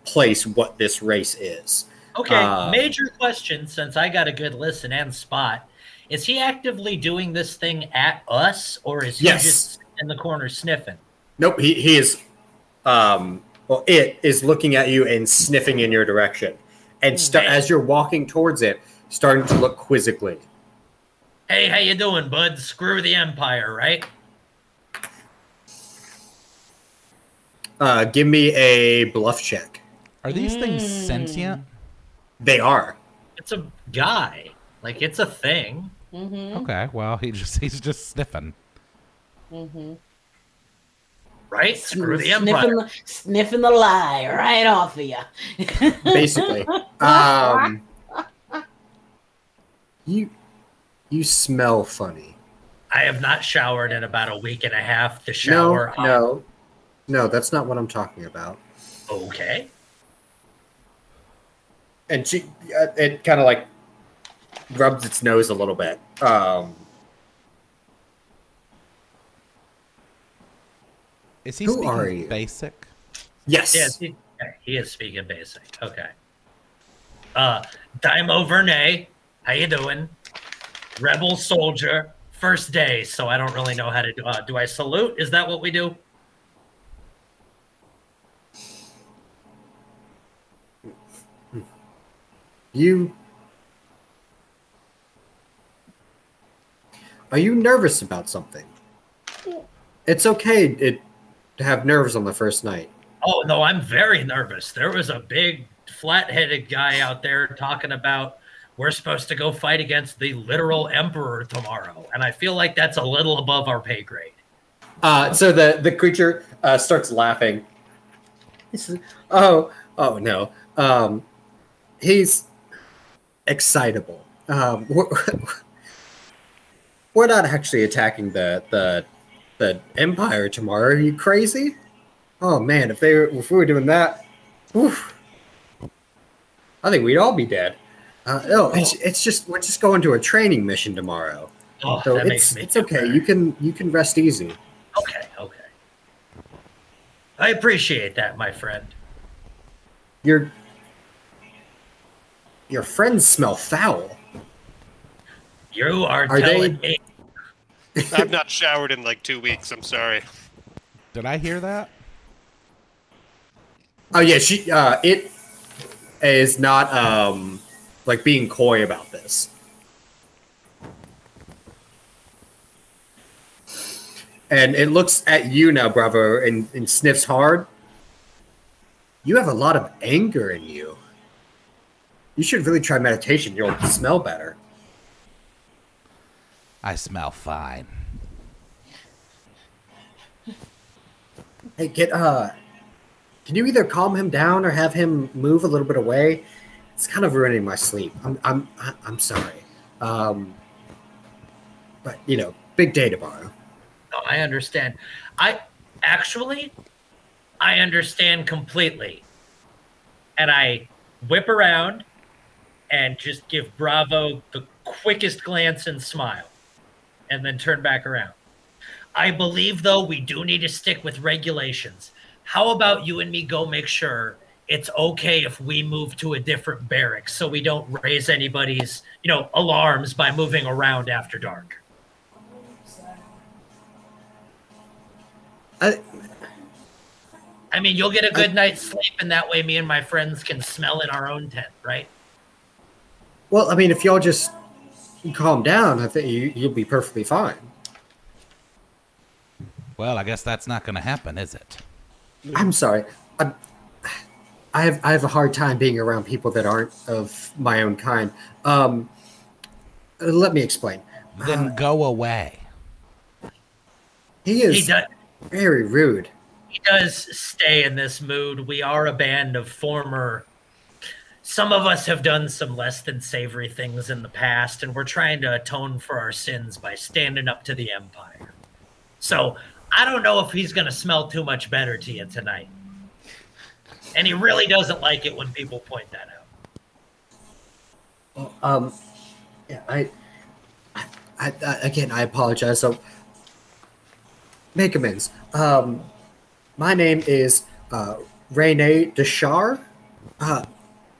place what this race is. Okay, major question, since I got a good listen and spot. Is he actively doing this thing at us, or is he just in the corner sniffing? Nope, he is. Well, it is looking at you and sniffing in your direction, and as you're walking towards it, starting to look quizzically. Hey, how you doing, bud? Screw the Empire, right? Give me a bluff check. Are these things sentient? They are. It's a guy. Like, it's a thing. Okay, well, he's just sniffing. Right? Screw the Empire. Sniffing the lie right off of you. Basically. You smell funny. I have not showered in about a week and a half. The shower. No, that's not what I'm talking about. Okay. And it kind of like rubs its nose a little bit. Is he Who are you? Basic? Yes. Yes, he is speaking basic. Okay. Dai'Mo Vernay, how you doing? Rebel soldier, first day, so I don't really know how to do. Do I salute? Is that what we do? Are you nervous about something? It's okay to have nerves on the first night. Oh, no, I'm very nervous. There was a big flat-headed guy out there talking about we're supposed to go fight against the literal emperor tomorrow, and I feel like that's a little above our pay grade. So the creature starts laughing. He says, oh no. He's excitable. We're not actually attacking the Empire tomorrow. Are you crazy? Oh man, if we were doing that, oof, I think we'd all be dead. No, it's just we're just going to a training mission tomorrow. Oh, so that makes me it's okay. You can rest easy. Okay. I appreciate that, my friend. Your friends smell foul. You are telling me. I've not showered in like 2 weeks. I'm sorry. Did I hear that? Oh yeah, it is not like being coy about this. And it looks at you now, Bravo, and sniffs hard. You have a lot of anger in you. You should really try meditation. You'll smell better. I smell fine. Hey, can you either calm him down or have him move a little bit away? It's kind of ruining my sleep. I'm sorry. But big day tomorrow. No, I understand. I understand completely. And I whip around and just give Bravo the quickest glance and smile, and then turn back around. I believe, though, we do need to stick with regulations. How about you and me go make sure it's okay if we move to a different barracks so we don't raise anybody's, alarms by moving around after dark? I mean, you'll get a good night's sleep, and that way me and my friends can smell in our own tent, right? Well, I mean, if y'all just calm down, I think you'll be perfectly fine. Well, I guess that's not going to happen, is it? I'm sorry. I have a hard time being around people that aren't of my own kind. Let me explain. Then go away. He is very rude. He does stay in this mood. We are a band of some of us have done some less than savory things in the past, and we're trying to atone for our sins by standing up to the Empire. So I don't know if he's going to smell too much better to you tonight. And he really doesn't like it when people point that out. Yeah, I apologize. So make amends. My name is Rene Deshar.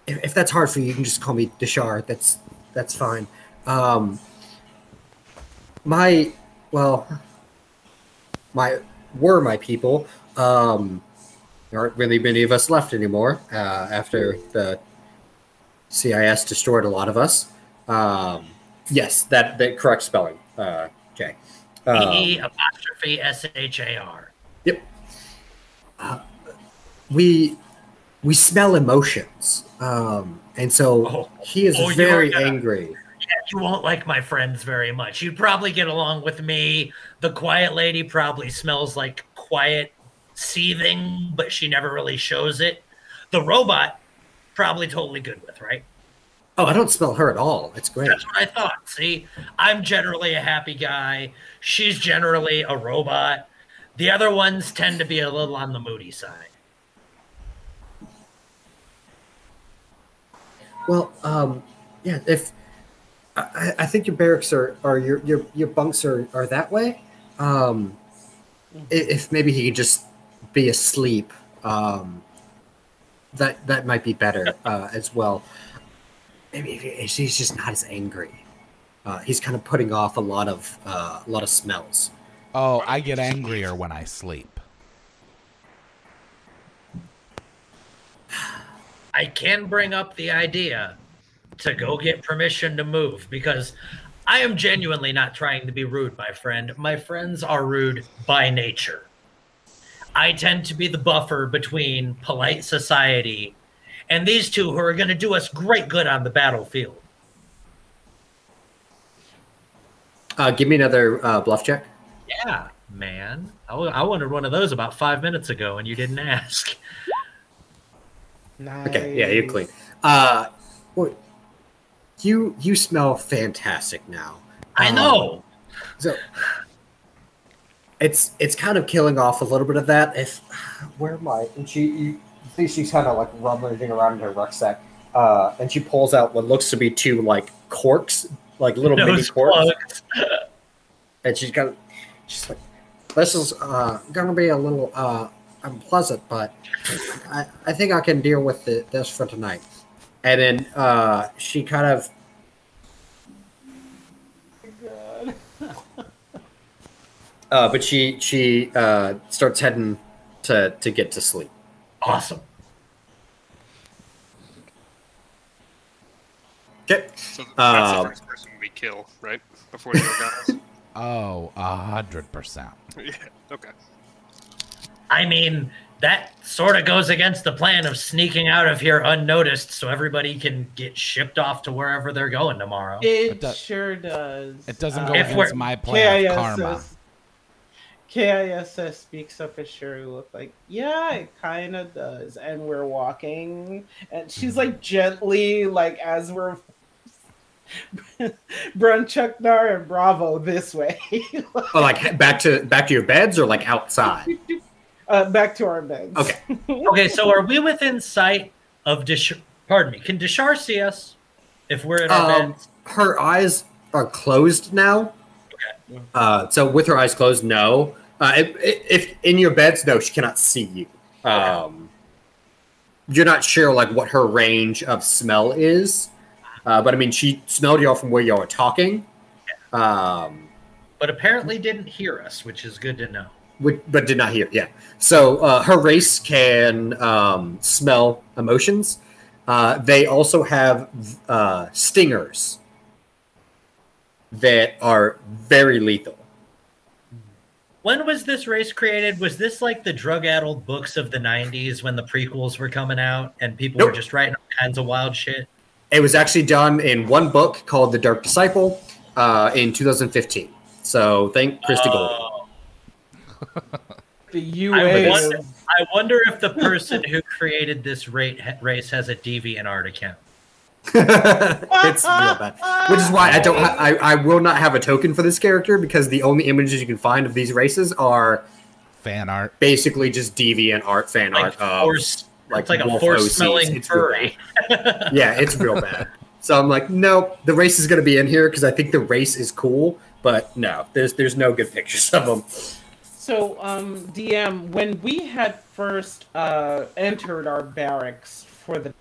If that's hard for you, you can just call me Deshar. That's fine. My people. There aren't really many of us left anymore after the K.I.S. destroyed a lot of us. Yes, that correct spelling, Jay. E-apostrophe-S-H-A-R. Yep. we smell emotions, and so he is very angry. Yeah, you won't like my friends very much. You'd probably get along with me. The quiet lady probably smells like quiet seething, but she never really shows it. The robot, probably totally good with, right? Oh, I don't smell her at all. It's great. That's what I thought. See, I'm generally a happy guy. She's generally a robot. The other ones tend to be a little on the moody side. Well, yeah. If I think your barracks are your bunks are that way. If maybe he could just be asleep, that might be better as well. Maybe he's just not as angry. He's kind of putting off a lot of smells. Oh, I get angrier when I sleep. I can bring up the idea to go get permission to move, because I am genuinely not trying to be rude, my friend. My friends are rude by nature. I tend to be the buffer between polite society and these two who are going to do us great good on the battlefield. Give me another bluff check. Yeah, man. I wanted one of those about 5 minutes ago, and you didn't ask. Nice. Okay, yeah, you're clean. Well, you smell fantastic now. I know. So it's kind of killing off a little bit of that. Where am I? And you see she's kind of like rummaging around in her rucksack, and she pulls out what looks to be two like corks, like little mini corks. And she's like, this is gonna be a little unpleasant, but I think I can deal with this for tonight. And then she kind of. But she starts heading to get to sleep. Awesome. Okay. So that's the first person we kill, right? Before the guys. Oh, 100%. Yeah. Okay. I mean, that sort of goes against the plan of sneaking out of here unnoticed so everybody can get shipped off to wherever they're going tomorrow. It sure does. It doesn't go against my plan of karma. K.I.S.S. speaks up as Cher look like, yeah, it kind of does. And we're walking, and she's like gently, like as we're Bronchuknar and Bravo this way. Like back to your beds or like outside? Back to our beds. Okay. Okay, so are we within sight of pardon me, can Dishar see us if we're in our beds? Her eyes are closed now. Okay. So with her eyes closed, no. If in your beds, no, she cannot see you. Okay. You're not sure like what her range of smell is. But I mean, she smelled y'all from where y'all were talking. But apparently didn't hear us, which is good to know. But did not hear, yeah. So her race can smell emotions. They also have stingers that are very lethal. When was this race created? Was this like the drug-addled books of the 90s when the prequels were coming out and people were just writing all kinds of wild shit? It was actually done in one book called The Dark Disciple in 2015. So thank Christy Golden. The UA. I wonder if the person who created this race has a DeviantArt account. It's real bad. Which is why I will not have a token for this character, because the only images you can find of these races are fan art. Basically just DeviantArt fan art of it's like a force-smelling furry. Yeah, it's real bad. So I'm like, no, the race is going to be in here because I think the race is cool, but no, there's no good pictures of them. So, DM, when we had first entered our barracks for the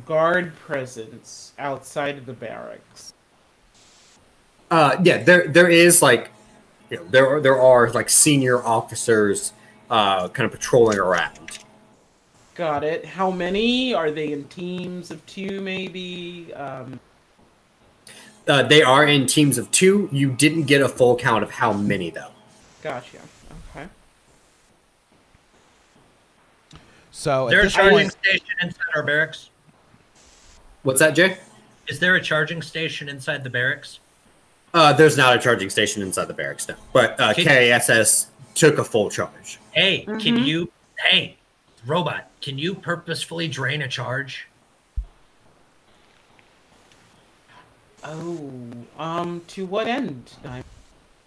guard presence outside of the barracks. Yeah, there is like, you know, there are like senior officers kind of patrolling around. Got it. How many? Are they in teams of 2, maybe? They are in teams of 2. You didn't get a full count of how many, though. Gotcha. Okay. So is there a charging station inside our barracks? What's that, Jay? Is there a charging station inside the barracks? There's not a charging station inside the barracks, no. But K.I.S.S. took a full charge. Hey, hey, robot, can you purposefully drain a charge? Oh, to what end?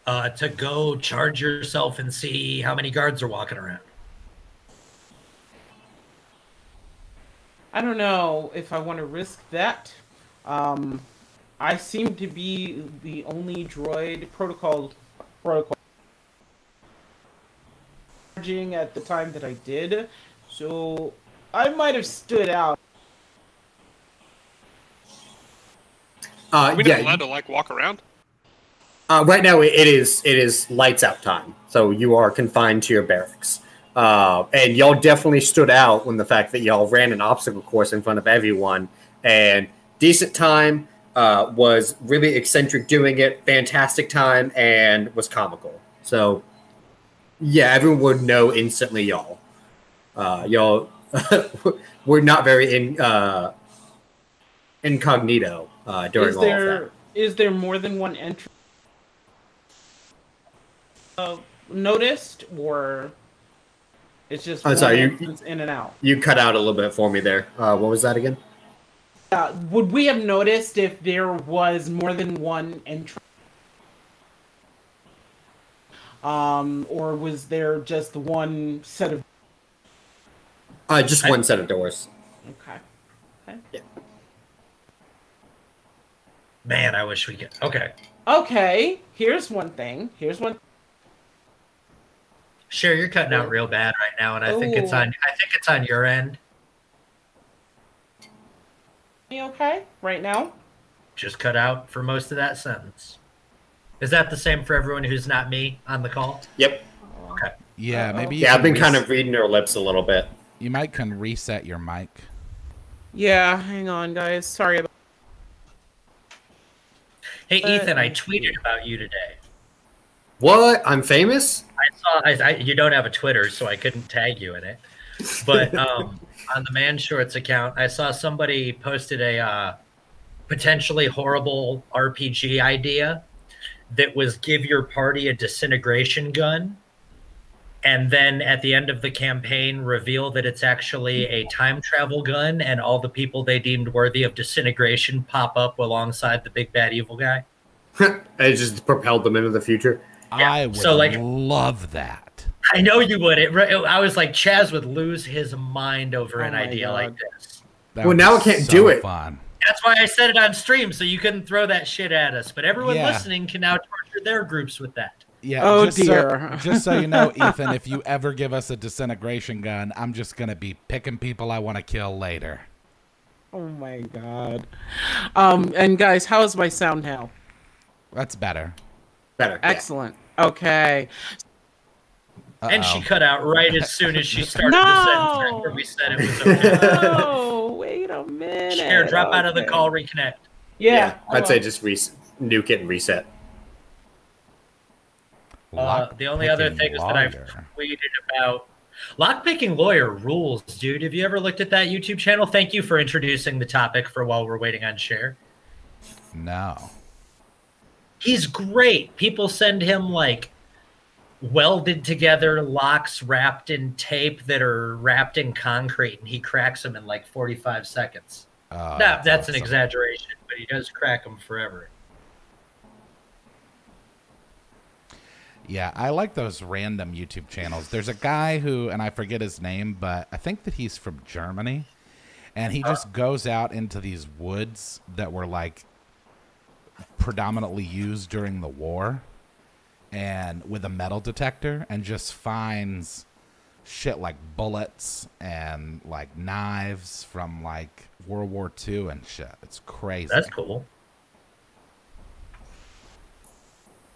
To go charge yourself and see how many guards are walking around. I don't know if I want to risk that. I seem to be the only droid protocol charging at the time that I did, so I might have stood out. We're not allowed to like walk around. Right now, it is lights out time, so you are confined to your barracks. And y'all definitely stood out when the fact that y'all ran an obstacle course in front of everyone, and decent time, was really eccentric doing it, fantastic time, and was comical. So, yeah, everyone would know instantly y'all. Y'all were not very incognito during all of that. Is there more than one entry noticed, or it's just one entrance in and out? You cut out a little bit for me there. What was that again? Would we have noticed if there was more than one entry? Or was there just one set of... Just one set of doors. Okay. Yeah. Man, I wish we could. Okay, here's one thing. Cher, you're cutting out real bad right now, and I think it's on your end. You okay right now? Just cut out for most of that sentence. Is that the same for everyone who's not me on the call? Yep. Okay. Yeah, maybe. Yeah, I've been kind of reading her lips a little bit. You might can reset your mic. Yeah, hang on, guys. Sorry about. Hey, Ethan, I tweeted about you today. What? I'm famous? You don't have a Twitter, so I couldn't tag you in it. But on the Man Shorts account, I saw somebody posted a potentially horrible RPG idea that was give your party a disintegration gun, and then at the end of the campaign reveal that it's actually a time travel gun, and all the people they deemed worthy of disintegration pop up alongside the big bad evil guy. It just propelled them into the future. Yeah. I would love that. I know you would. I was like, Chaz would lose his mind over an idea like this. Well, now I can't do it. Fun. That's why I said it on stream, so you couldn't throw that shit at us. But everyone listening can now torture their groups with that. Yeah. Oh, dear. Just so you know, Ethan, if you ever give us a disintegration gun, I'm just going to be picking people I want to kill later. Oh, my God. And, guys, how is my sound now? That's better. Better. Excellent. Yeah. Okay. And she cut out right as soon as she started the sentence after we said it was okay. No, wait a minute. Cher, drop out of the call, reconnect. Yeah. I'd say just nuke it and reset. The only other things that I've tweeted about... Lockpicking lawyer rules, dude. Have you ever looked at that YouTube channel? Thank you for introducing the topic for while we're waiting on Cher. No. He's great. People send him, like, welded together locks wrapped in tape that are wrapped in concrete, and he cracks them in, like, 45 seconds. No, that's awesome. An exaggeration, but he does crack them forever. Yeah, I like those random YouTube channels. There's a guy who, and I forget his name, but I think that he's from Germany, and he just goes out into these woods that were, like, predominantly used during the war, and with a metal detector, and just finds shit like bullets and like knives from like World War II and shit. It's crazy. That's cool.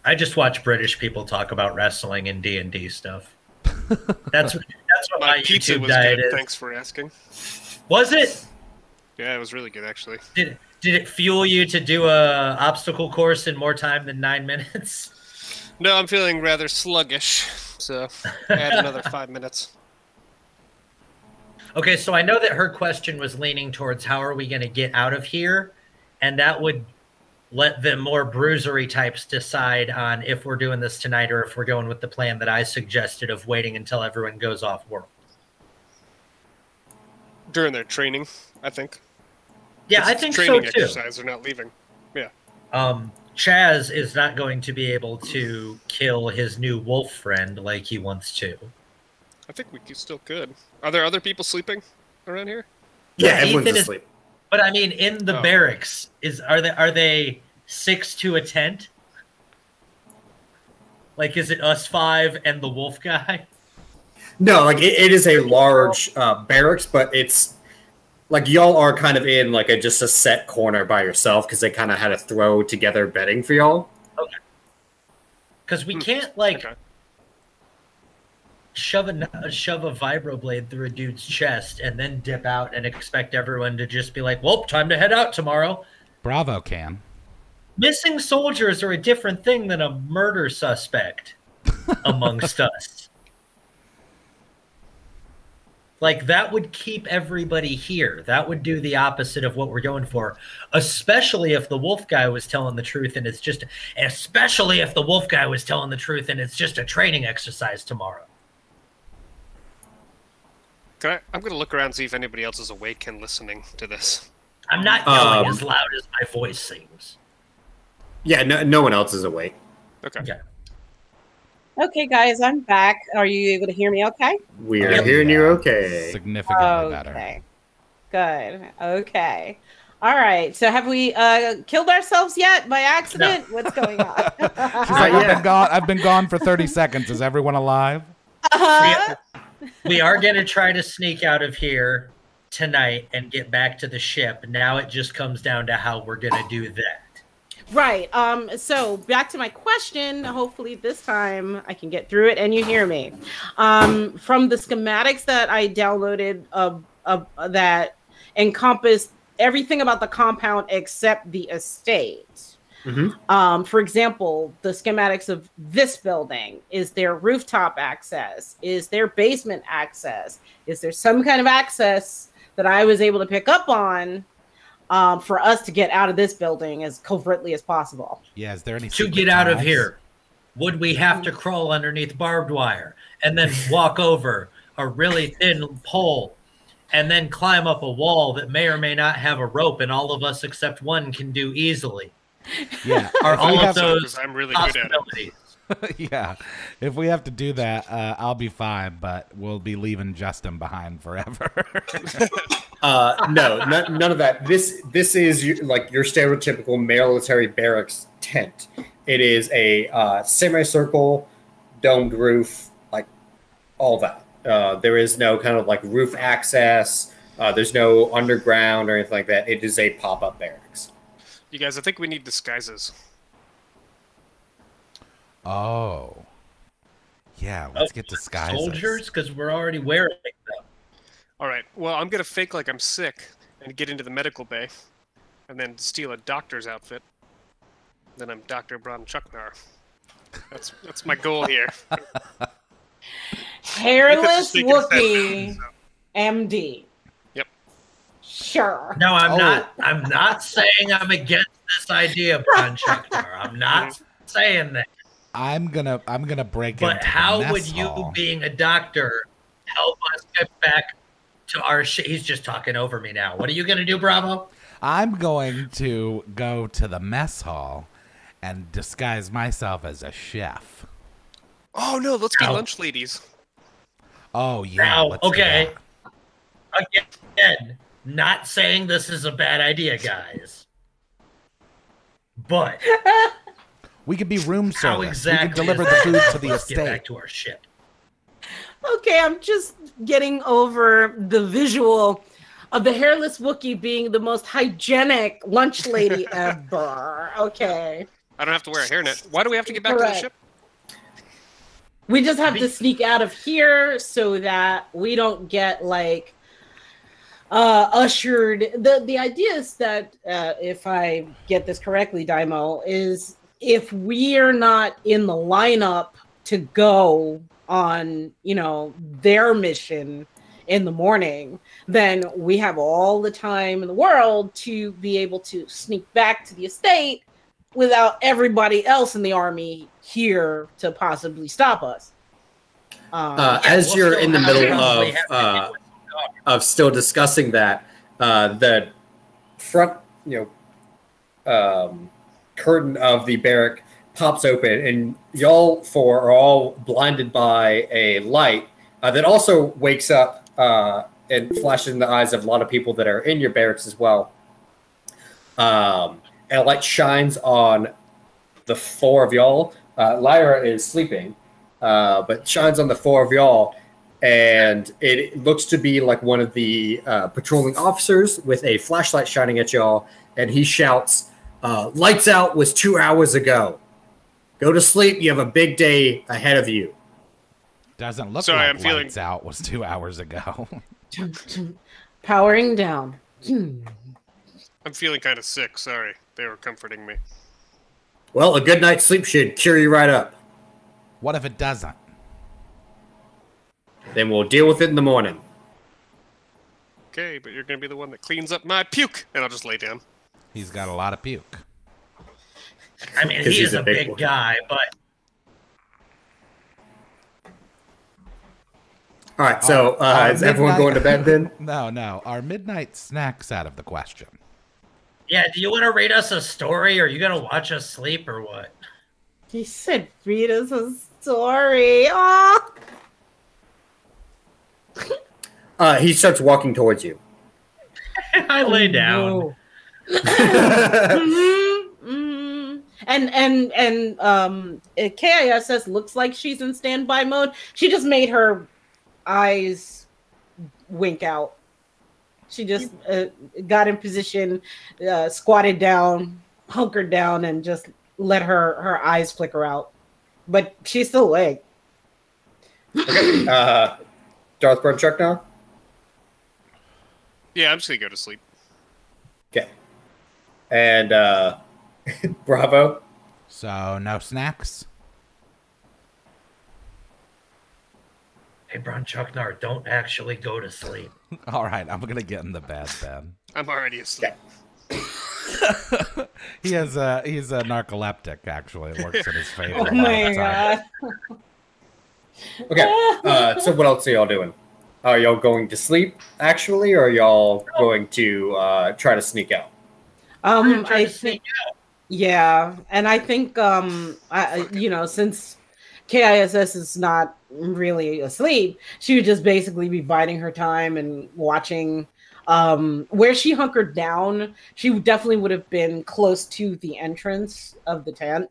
I just watch British people talk about wrestling and D&D stuff. That's what my YouTube diet is. Thanks for asking. Was it? Yeah, it was really good actually. Did it fuel you to do a obstacle course in more time than 9 minutes? No, I'm feeling rather sluggish, so add another 5 minutes. Okay, so I know that her question was leaning towards how are we going to get out of here, and that would let the more bruisery types decide on if we're doing this tonight or if we're going with the plan that I suggested of waiting until everyone goes off world. During their training, I think. Yeah, I think so training too. Exercise, they're not leaving. Yeah. Chaz is not going to be able to kill his new wolf friend like he wants to. I think we still could. Are there other people sleeping around here? Yeah, everyone's asleep. But I mean, in the barracks, are they 6 to a tent? Like, is it us 5 and the wolf guy? No, like it is a large barracks, but it's like y'all are kind of in like just a set corner by yourself because they kind of had to throw together bedding for y'all. Okay. Because we can't shove a vibroblade through a dude's chest and then dip out and expect everyone to just be like, well, time to head out tomorrow. Bravo can. Missing soldiers are a different thing than a murder suspect amongst us. Like, that would keep everybody here. That would do the opposite of what we're going for, especially if the wolf guy was telling the truth and it's just a training exercise tomorrow. I'm going to look around and see if anybody else is awake and listening to this. I'm not yelling as loud as my voice seems. Yeah, no one else is awake. Okay. Okay, guys, I'm back. Are you able to hear me okay? We are hearing you okay. Significantly better. Good. Okay. All right. So have we killed ourselves yet by accident? No. What's going on? She's like, I've been gone for 30 seconds. Is everyone alive? We are going to try to sneak out of here tonight and get back to the ship. Now it just comes down to how we're going to do that. Right. So back to my question. Hopefully this time I can get through it and you hear me. From the schematics that I downloaded that encompass everything about the compound except the estate. Mm-hmm. For example, the schematics of this building, is there rooftop access? Is there basement access? Is there some kind of access that I was able to pick up on for us to get out of this building as covertly as possible? Yeah, is there any to get out of here? Would we have to crawl underneath barbed wire and then walk over a really thin pole and then climb up a wall that may or may not have a rope and all of us except one can do easily? Yeah. Are all of those I'm really good at it. Yeah. If we have to do that, I'll be fine, but we'll be leaving Justen behind forever. No, none of that. This is like your stereotypical military barracks tent. It is a semicircle, domed roof, like all that. There is no kind of like roof access. There's no underground or anything like that. It is a pop-up barracks. You guys, I think we need disguises. Oh. Yeah, let's get disguises. Soldiers, because we're already wearing them. All right. Well, I'm going to fake like I'm sick and get into the medical bay and then steal a doctor's outfit. Then I'm Dr. Bronchuknar. That's my goal here. Hairless Wookie, MD. Yep. Sure. No, I'm not. I'm not saying I'm against this idea, Bronchuknar. I'm not saying that. I'm gonna break into But how the mess would you, hall. being a doctor, help us get back to our shit? He's just talking over me now. What are you gonna do, Bravo? I'm going to go to the mess hall and disguise myself as a chef. Oh no, let's be lunch ladies. Oh yeah. Now, okay. Again, not saying this is a bad idea, guys. But we could be room service. How exactly we could deliver the food to the Let's estate. get back to our ship. Okay, I'm just getting over the visual of the hairless Wookiee being the most hygienic lunch lady ever. Okay. I don't have to wear a hairnet. Why do we have to get back to the ship? We just have to sneak out of here so that we don't get like ushered. The idea is that if I get this correctly, Dai'Mo, is if we are not in the lineup to go on, their mission in the morning, then we have all the time in the world to be able to sneak back to the estate without everybody else in the army here to possibly stop us. As you're in the middle of still discussing that, the front, curtain of the barrack pops open, and y'all four are all blinded by a light that also wakes up and flashes in the eyes of a lot of people that are in your barracks as well. And a light shines on the four of y'all. Lyra is sleeping, but shines on the four of y'all, and it looks to be like one of the patrolling officers with a flashlight shining at y'all, and he shouts, "Lights out was 2 hours ago. Go to sleep. You have a big day ahead of you." Doesn't look like lights out was 2 hours ago. Powering down. I'm feeling kind of sick. Sorry. They were comforting me. Well, a good night's sleep should cheer you right up. What if it doesn't? Then we'll deal with it in the morning. Okay, but you're going to be the one that cleans up my puke. And I'll just lay down. He's got a lot of puke. I mean, he is a big guy, but... All right, so is everyone going to bed then? No. Are midnight snacks out of the question? Yeah, do you want to read us a story, or are you going to watch us sleep, or what? He said, read us a story. Aww. He starts walking towards you. I lay down. No. And K.I.S.S looks like she's in standby mode. She just made her eyes wink out. She just got in position, squatted down, hunkered down, and just let her eyes flicker out. But she's still awake. Okay. Darth Bronchuknar? Yeah, I'm just going to go to sleep. Okay. And Bravo? So, no snacks? Hey, Bronchuknar, don't actually go to sleep. All right, I'm going to get in the bed then. I'm already asleep. Okay. He's a narcoleptic, actually. It works in his favor. Oh my god. Okay, so what else are y'all doing? Are y'all going to sleep, actually, or are y'all going to try to sneak out? I think, yeah, and I think, since K.I.S.S is not really asleep, she would just basically be biding her time and watching. Where she hunkered down, she definitely would have been close to the entrance of the tent,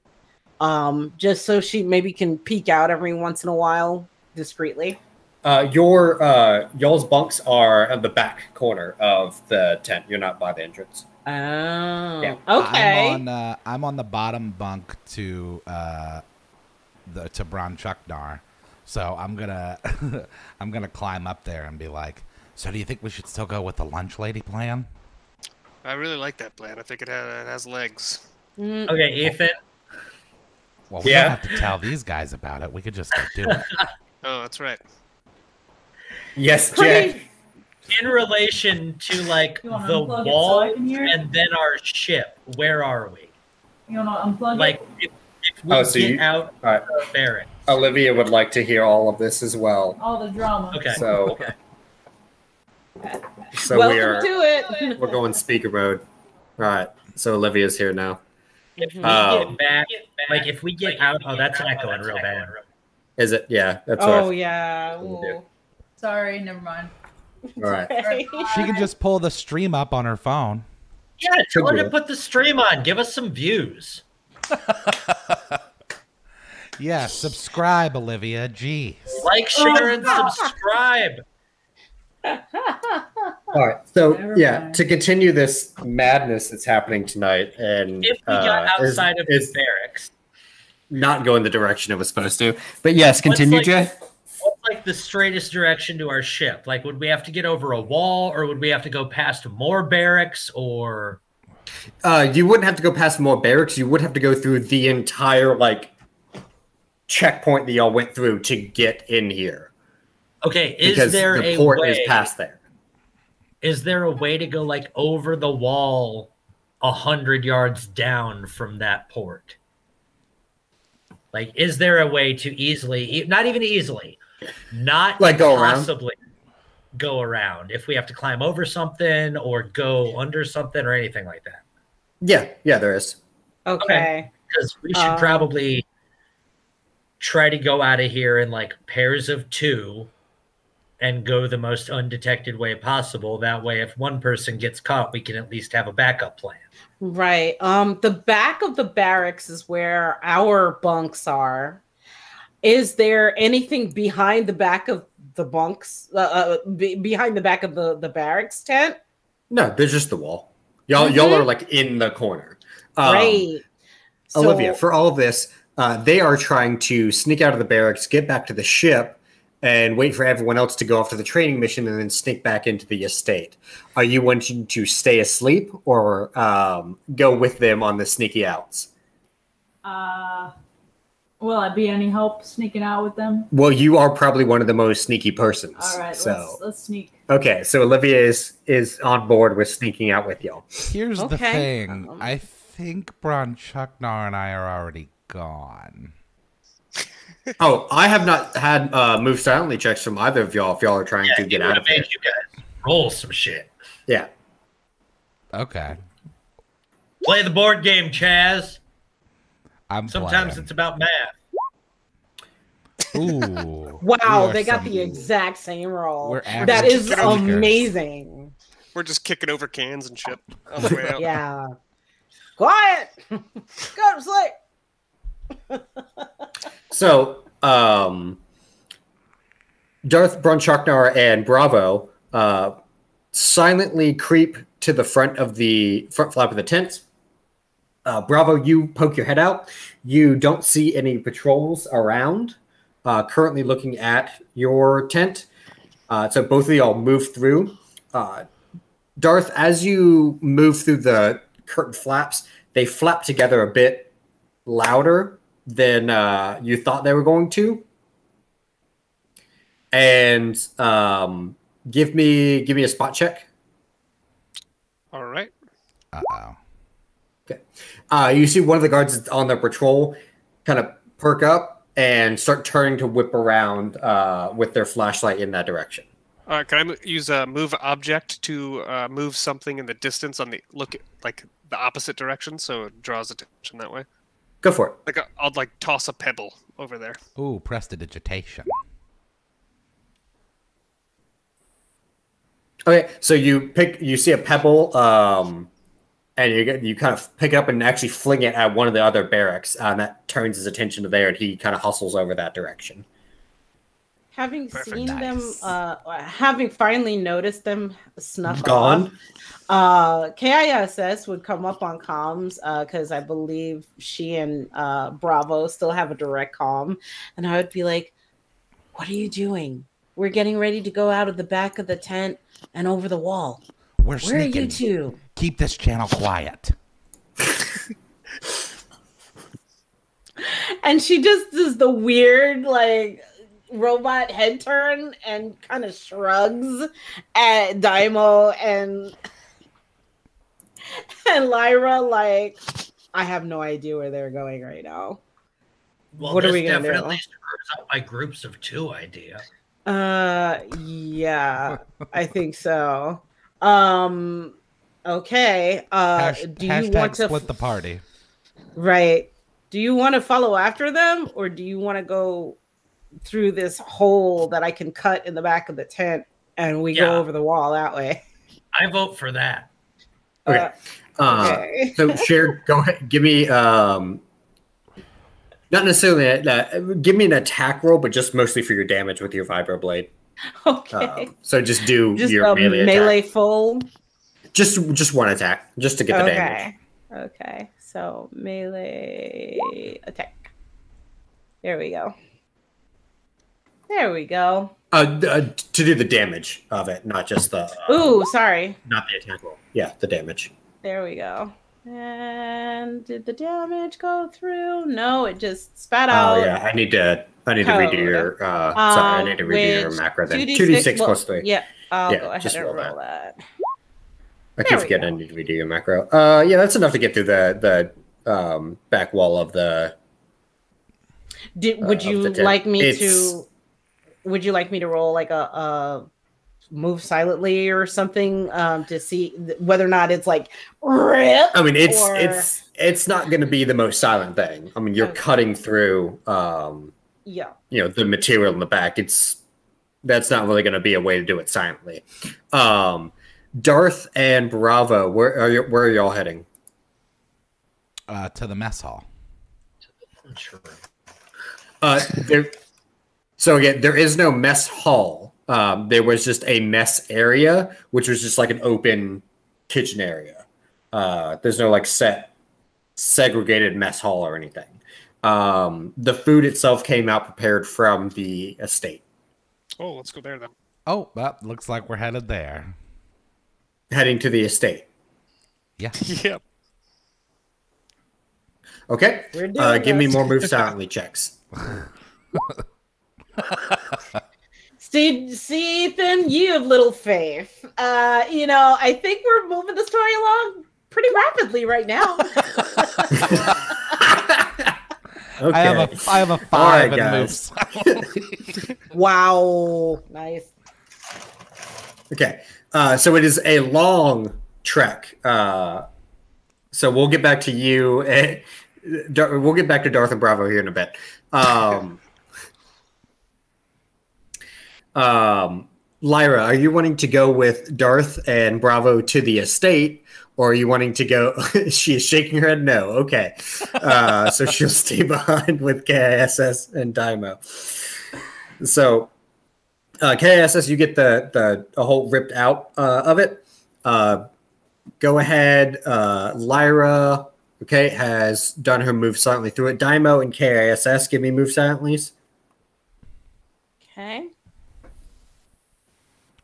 just so she maybe can peek out every once in a while discreetly. Y'all's bunks are at the back corner of the tent. You're not by the entrance. Oh, yeah. Okay. I'm on the bottom bunk to Bronchuknar, so I'm gonna climb up there and be like, so do you think we should still go with the lunch lady plan? I really like that plan. I think it has legs. Okay, Ethan. Well, we don't have to tell these guys about it. We could just go do it. Oh, that's right. Yes, Jack. In relation to like the wall and then our ship, where are we? You want to unplug like, it? If we get out of the barracks. Olivia would like to hear all of this as well. All the drama. Okay. So, Welcome to it. We're going speaker mode. All right. So Olivia's here now. If we get back, like if we get out, that's echoing real bad. Is it? Yeah. That's Oh what yeah. Sorry, never mind. All right. She can just pull the stream up on her phone. Yeah, tell her to put the stream on. Give us some views. Yeah, subscribe, Olivia. Jeez. Like, share, and subscribe. All right. So to continue this madness that's happening tonight, and if we got outside of the barracks, not going the direction it was supposed to, but yes, continue, Jay. What's like the straightest direction to our ship? Like, would we have to get over a wall, or would we have to go past more barracks, or? You wouldn't have to go past more barracks. You would have to go through the entire checkpoint that y'all went through to get in here. Okay, because the port is past there. Is there a way to go like over the wall 100 yards down from that port? Like, is there a way to easily, not even easily, not like go possibly go around if we have to climb over something or go under something or anything like that? Yeah, there is. Okay. Because we should probably try to go out of here in like pairs of 2 and go the most undetected way possible. That way, if one person gets caught, we can at least have a backup plan. Right. The back of the barracks is where our bunks are. Is there anything behind the back of the bunks, behind the back of the barracks tent? No, there's just the wall. Y'all are like in the corner. Right. Olivia, for all of this, they are trying to sneak out of the barracks, get back to the ship, and wait for everyone else to go off to the training mission and then sneak back into the estate. Are you wanting to stay asleep or go with them on the sneaky outs? Will I be any help sneaking out with them? Well, you are probably one of the most sneaky persons. All right, so let's sneak. Okay, so Olivia is on board with sneaking out with y'all. Here's the thing. I think Bronchuknar and I are already gone. Oh, I have not had move silently checks from either of y'all if y'all are trying to get out of here. You guys roll some shit. Yeah. Okay. Play the board game, Chaz. playing. Sometimes it's about math. Ooh. Wow, they got the exact same roll. That is amazing. We're just kicking over cans and shit on the way out. Yeah. Quiet. Go to sleep. So, Darth, Bronchuknar, and Bravo silently creep to the front flap of the tent. Bravo, you poke your head out. You don't see any patrols around. Currently looking at your tent. So both of y'all move through. Darth, as you move through the curtain flaps, they flap together a bit louder than you thought they were going to. And give me a spot check. All right. Uh-oh. Okay. You see one of the guards on their patrol kind of perk up and start turning to whip around with their flashlight in that direction. Can I use a move object to move something in the distance on the like the opposite direction, so it draws attention that way? Go for it. I'll toss a pebble over there. Ooh, prestidigitation. Okay, so you see a pebble, and you kind of pick it up and actually fling it at one of the other barracks, and that turns his attention to there, and he kind of hustles over that direction. Having seen them, having finally noticed them snuff gone, off, K.I.S.S would come up on comms because I believe she and Bravo still have a direct comm, and I would be like, "What are you doing? We're getting ready to go out of the back of the tent and over the wall. Where are you two? Keep this channel quiet." And she just does the weird robot head turn and kind of shrugs at Dai'Mo and Lyra like, I have no idea where they're going right now. Well, what are we gonna do? Definitely screws up my groups of 2 idea. Yeah, I think so. Okay. Do you want to split the party? Right. Do you want to follow after them, or do you want to go through this hole that I can cut in the back of the tent and we go over the wall that way? I vote for that. Okay. Okay. So Cher, go ahead. Give me not necessarily give me an attack roll, but just mostly for your damage with your vibroblade. Okay. So just do your melee attack. full. Just one attack, just to get the damage. Okay. So melee attack. There we go. To do the damage of it, not just the. Ooh, sorry. Not the attack roll. Yeah, the damage. There we go. And did the damage go through? No, it just spat out. Oh yeah, I need to redo your sorry, I need to redo your macro then. 2d6 plus 3. Yeah, I'll go ahead and roll that. I keep forgetting I need to redo your macro. Yeah, that's enough to get through the back wall of the would you like me to roll like a move silently or something to see whether or not it's like rip? I mean, it's not going to be the most silent thing. I mean, you're cutting through yeah, you know, the material in the back. That's not really going to be a way to do it silently. Darth and Bravo, where are y'all heading? To the mess hall. Sure. So again, there is no mess hall. There was just a mess area, which was just like an open kitchen area. There's no like segregated mess hall or anything. The food itself came out prepared from the estate. Oh, let's go there then. Oh, well, looks like we're headed there. Heading to the estate. Yeah. Yep. Okay. Give me more move silently checks. See, Ethan, you have little faith. You know, I think we're moving the story along pretty rapidly right now. Okay. I have a 5 and move silently. Wow. Nice. Okay. So it is a long trek. So we'll get back to you. We'll get back to Darth and Bravo here in a bit. Lyra, are you wanting to go with Darth and Bravo to the estate, or are you wanting to go? She is shaking her head no. Okay. So she'll stay behind with K.I.S.S. and Dai'Mo. So K.I.S.S., you get the whole ripped out of it. Go ahead. Lyra, okay, has done her move silently through it. Dai'Mo and K.I.S.S., give me move silentlies. Okay.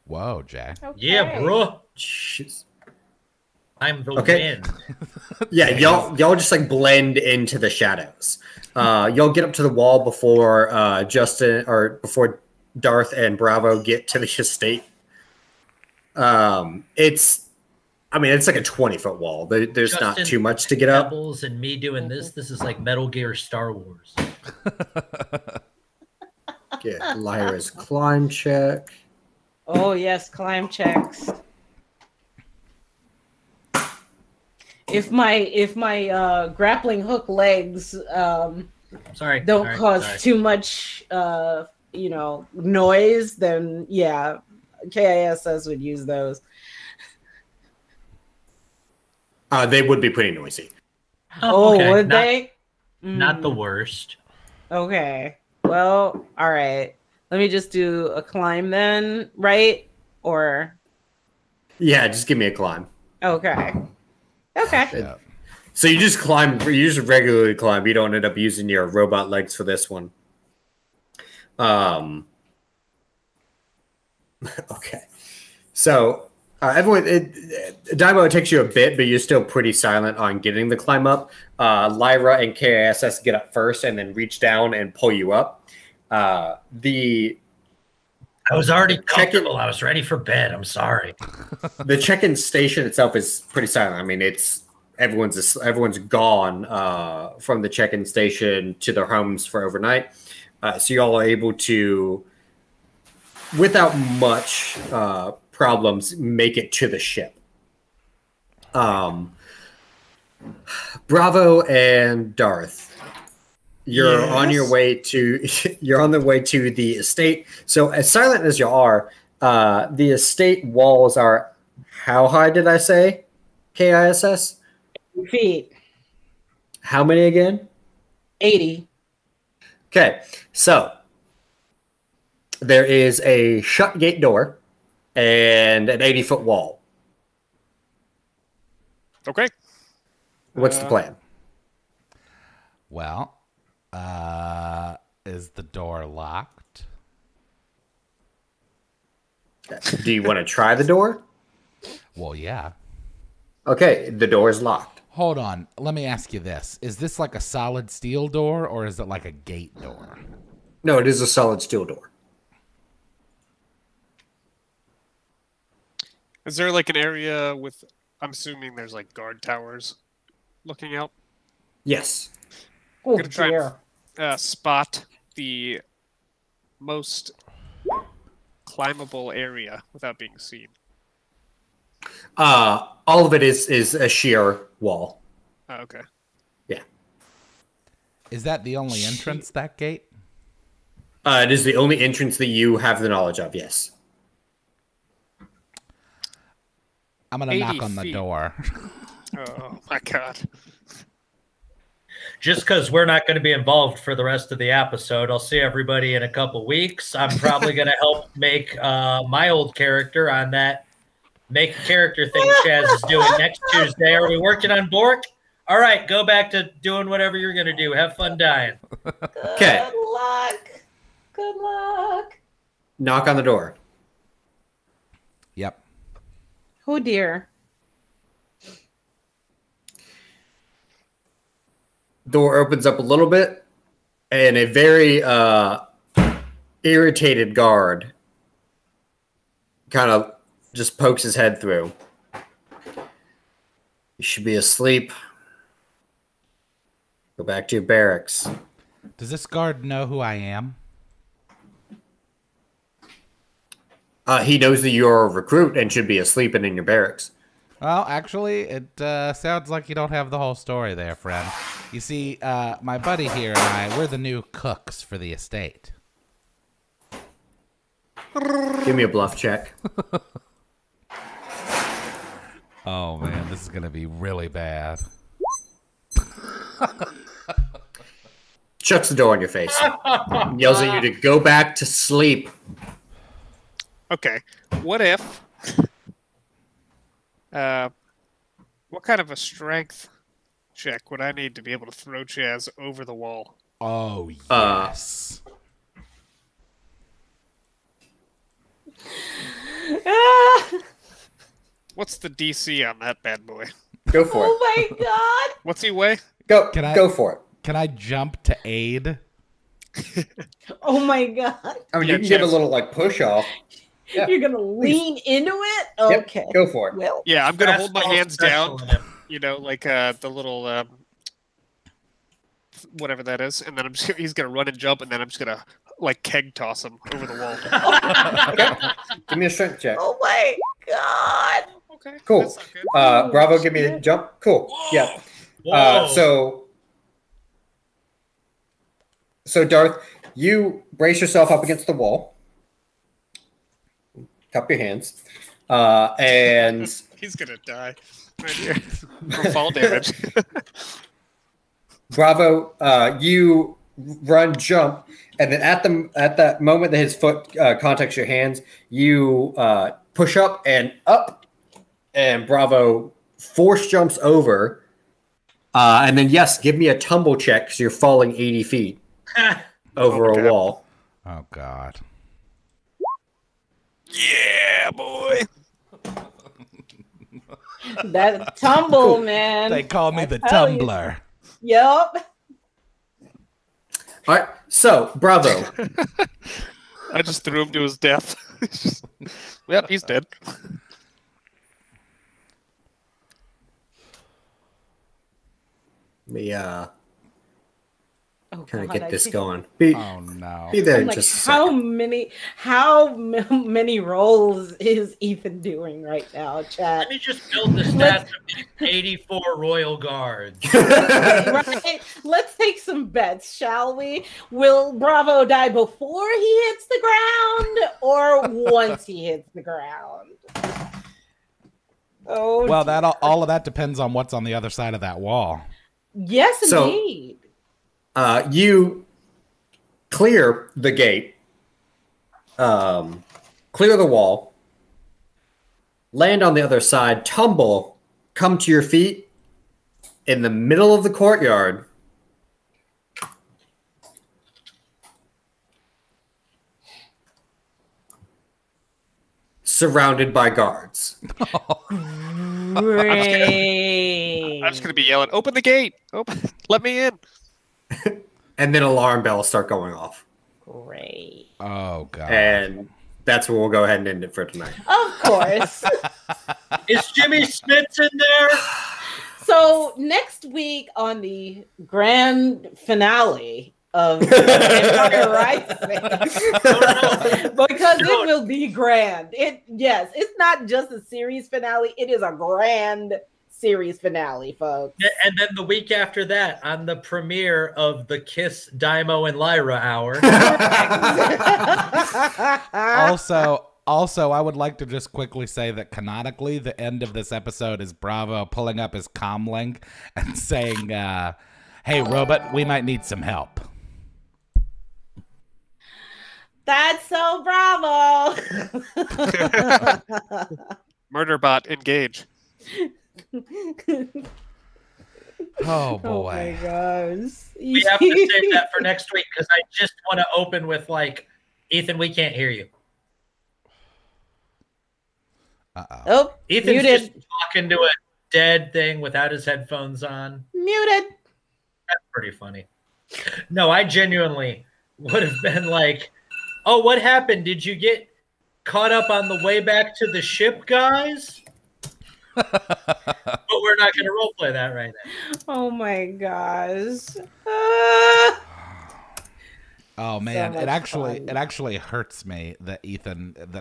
Whoa, Jack. Okay. Yeah, bro. Jeez. I'm the wind. Yeah, y'all just like blend into the shadows. Y'all get up to the wall before Justen or before Darth and Bravo get to the estate. It's like a 20-foot wall. There's Justen, not too much to get up. Pebbles and me doing this is like Metal Gear Star Wars. Get Lyra's climb check. Oh yes, climb checks. If my grappling hook legs don't cause too much noise, then yeah, K.I.S.S. would use those. They would be pretty noisy. Okay. Would they? Not the worst. Okay. Well, all right. Let me just do a climb then, right? Or yeah, just give me a climb. Okay. Yeah. So you just climb. You just regularly climb. You don't end up using your robot legs for this one. Okay. So everyone, Dai'Mo, it takes you a bit, but you're still pretty silent on getting the climb up. Lyra and K.I.S.S. get up first and then reach down and pull you up. I was already comfortable. I was ready for bed. I'm sorry. The check-in station itself is pretty silent. I mean, everyone's gone from the check-in station to their homes for overnight. So y'all are able to, without much problems, make it to the ship. Bravo and Darth, you're on your way to the estate. So as silent as you are, the estate walls are how high did I say? K.I.S.S. feet. How many again? 80. Okay, so there is a shut gate door and an 80-foot wall. Okay. What's the plan? Well, is the door locked? Do you want to try the door? Well, yeah. Okay, the door is locked. Hold on. Let me ask you this. Is this like a solid steel door, or is it like a gate door? No, it is a solid steel door. Is there like an area with... I'm assuming there's like guard towers looking out? Yes. I'm going to try and spot the most climbable area without being seen. All of it is a sheer wall. Oh, okay. Yeah. Is that the only entrance, that gate? It is the only entrance that you have the knowledge of, yes. I'm going to knock on the door. Oh, my God. Just because we're not going to be involved for the rest of the episode, I'll see everybody in a couple weeks. I'm probably going to help make my old character on that make a character thing Chaz is doing next Tuesday. Are we working on Bork? All right, go back to doing whatever you're going to do. Have fun dying. Okay. Good luck. Good luck. Knock on the door. Yep. Oh, dear. Door opens up a little bit, and a very irritated guard kind of just pokes his head through. You should be asleep. Go back to your barracks. Does this guard know who I am? He knows that you're a recruit and should be asleep and in your barracks. Well, actually, it sounds like you don't have the whole story there, friend. You see, my buddy here and I, we're the new cooks for the estate. Give me a bluff check. Oh, man, this is going to be really bad. Shuts the door in your face. Yells at you to go back to sleep. Okay. What if... what kind of a strength check would I need to be able to throw Chaz over the wall? Oh, yes. What's the DC on that bad boy? Go for it. Oh my God. What's he weigh? Go for it. Can I jump to aid? Oh my God. I mean, you can give a little like push off. Yeah. You're gonna lean into it? Okay. Yep, go for it. Well, yeah, I'm gonna hold my hands down. You know, like the little whatever that is, and then he's gonna run and jump, and then I'm just gonna like keg toss him over the wall. Okay. Give me a strength check. oh my God. Okay. Cool. Bravo, give me a jump. Cool. Whoa. Yeah. So Darth, you brace yourself up against the wall. Cup your hands. And he's gonna die right here from fall damage. Bravo, you run, jump, and then at that moment that his foot contacts your hands, you push up, and Bravo force jumps over. And then, yes, give me a tumble check because you're falling 80 feet over a wall. Oh, God. Yeah, boy. That tumble, man. They call me the tumbler. Yep. All right, so Bravo. I just threw him to his death. Yep, he's dead. Let me kind of get this think... going. Oh no! Be there like, just how many rolls is Ethan doing right now, chat? Let me just build the stats of these 84 royal guards. Right? Let's take some bets, shall we? Will Bravo die before he hits the ground or once he hits the ground? Oh, well, that all of that depends on what's on the other side of that wall. Yes, indeed. You clear the gate, clear the wall, land on the other side, tumble, come to your feet in the middle of the courtyard. Surrounded by guards. Great. Great. I'm just gonna be yelling, "Open the gate! Open! Let me in!" And then alarm bells start going off. Great. Oh god. And that's where we'll go ahead and end it for tonight. Of course. Is Jimmy Smits in there? So next week on the grand finale of Empire Rising, because it will be grand. It's not just a series finale; it is a grand series finale, folks. And then the week after that, on the premiere of the K.I.S.S, Dai'Mo, and Lyra hour. Also, I would like to just quickly say that canonically, the end of this episode is Bravo pulling up his comm link and saying, "Hey, robot, we might need some help." That's so Bravo. Murderbot, engage. Oh boy. Oh my gosh. We have to save that for next week because I just want to open with like, Ethan, we can't hear you. Oh, Ethan's muted. just talking to a dead thing without his headphones on. Muted. That's pretty funny. No, I genuinely would have been like, oh, what happened? Did you get caught up on the way back to the ship, guys? But we're not going to roleplay that right now. Oh my gosh. Oh man, So it much actually hurts me that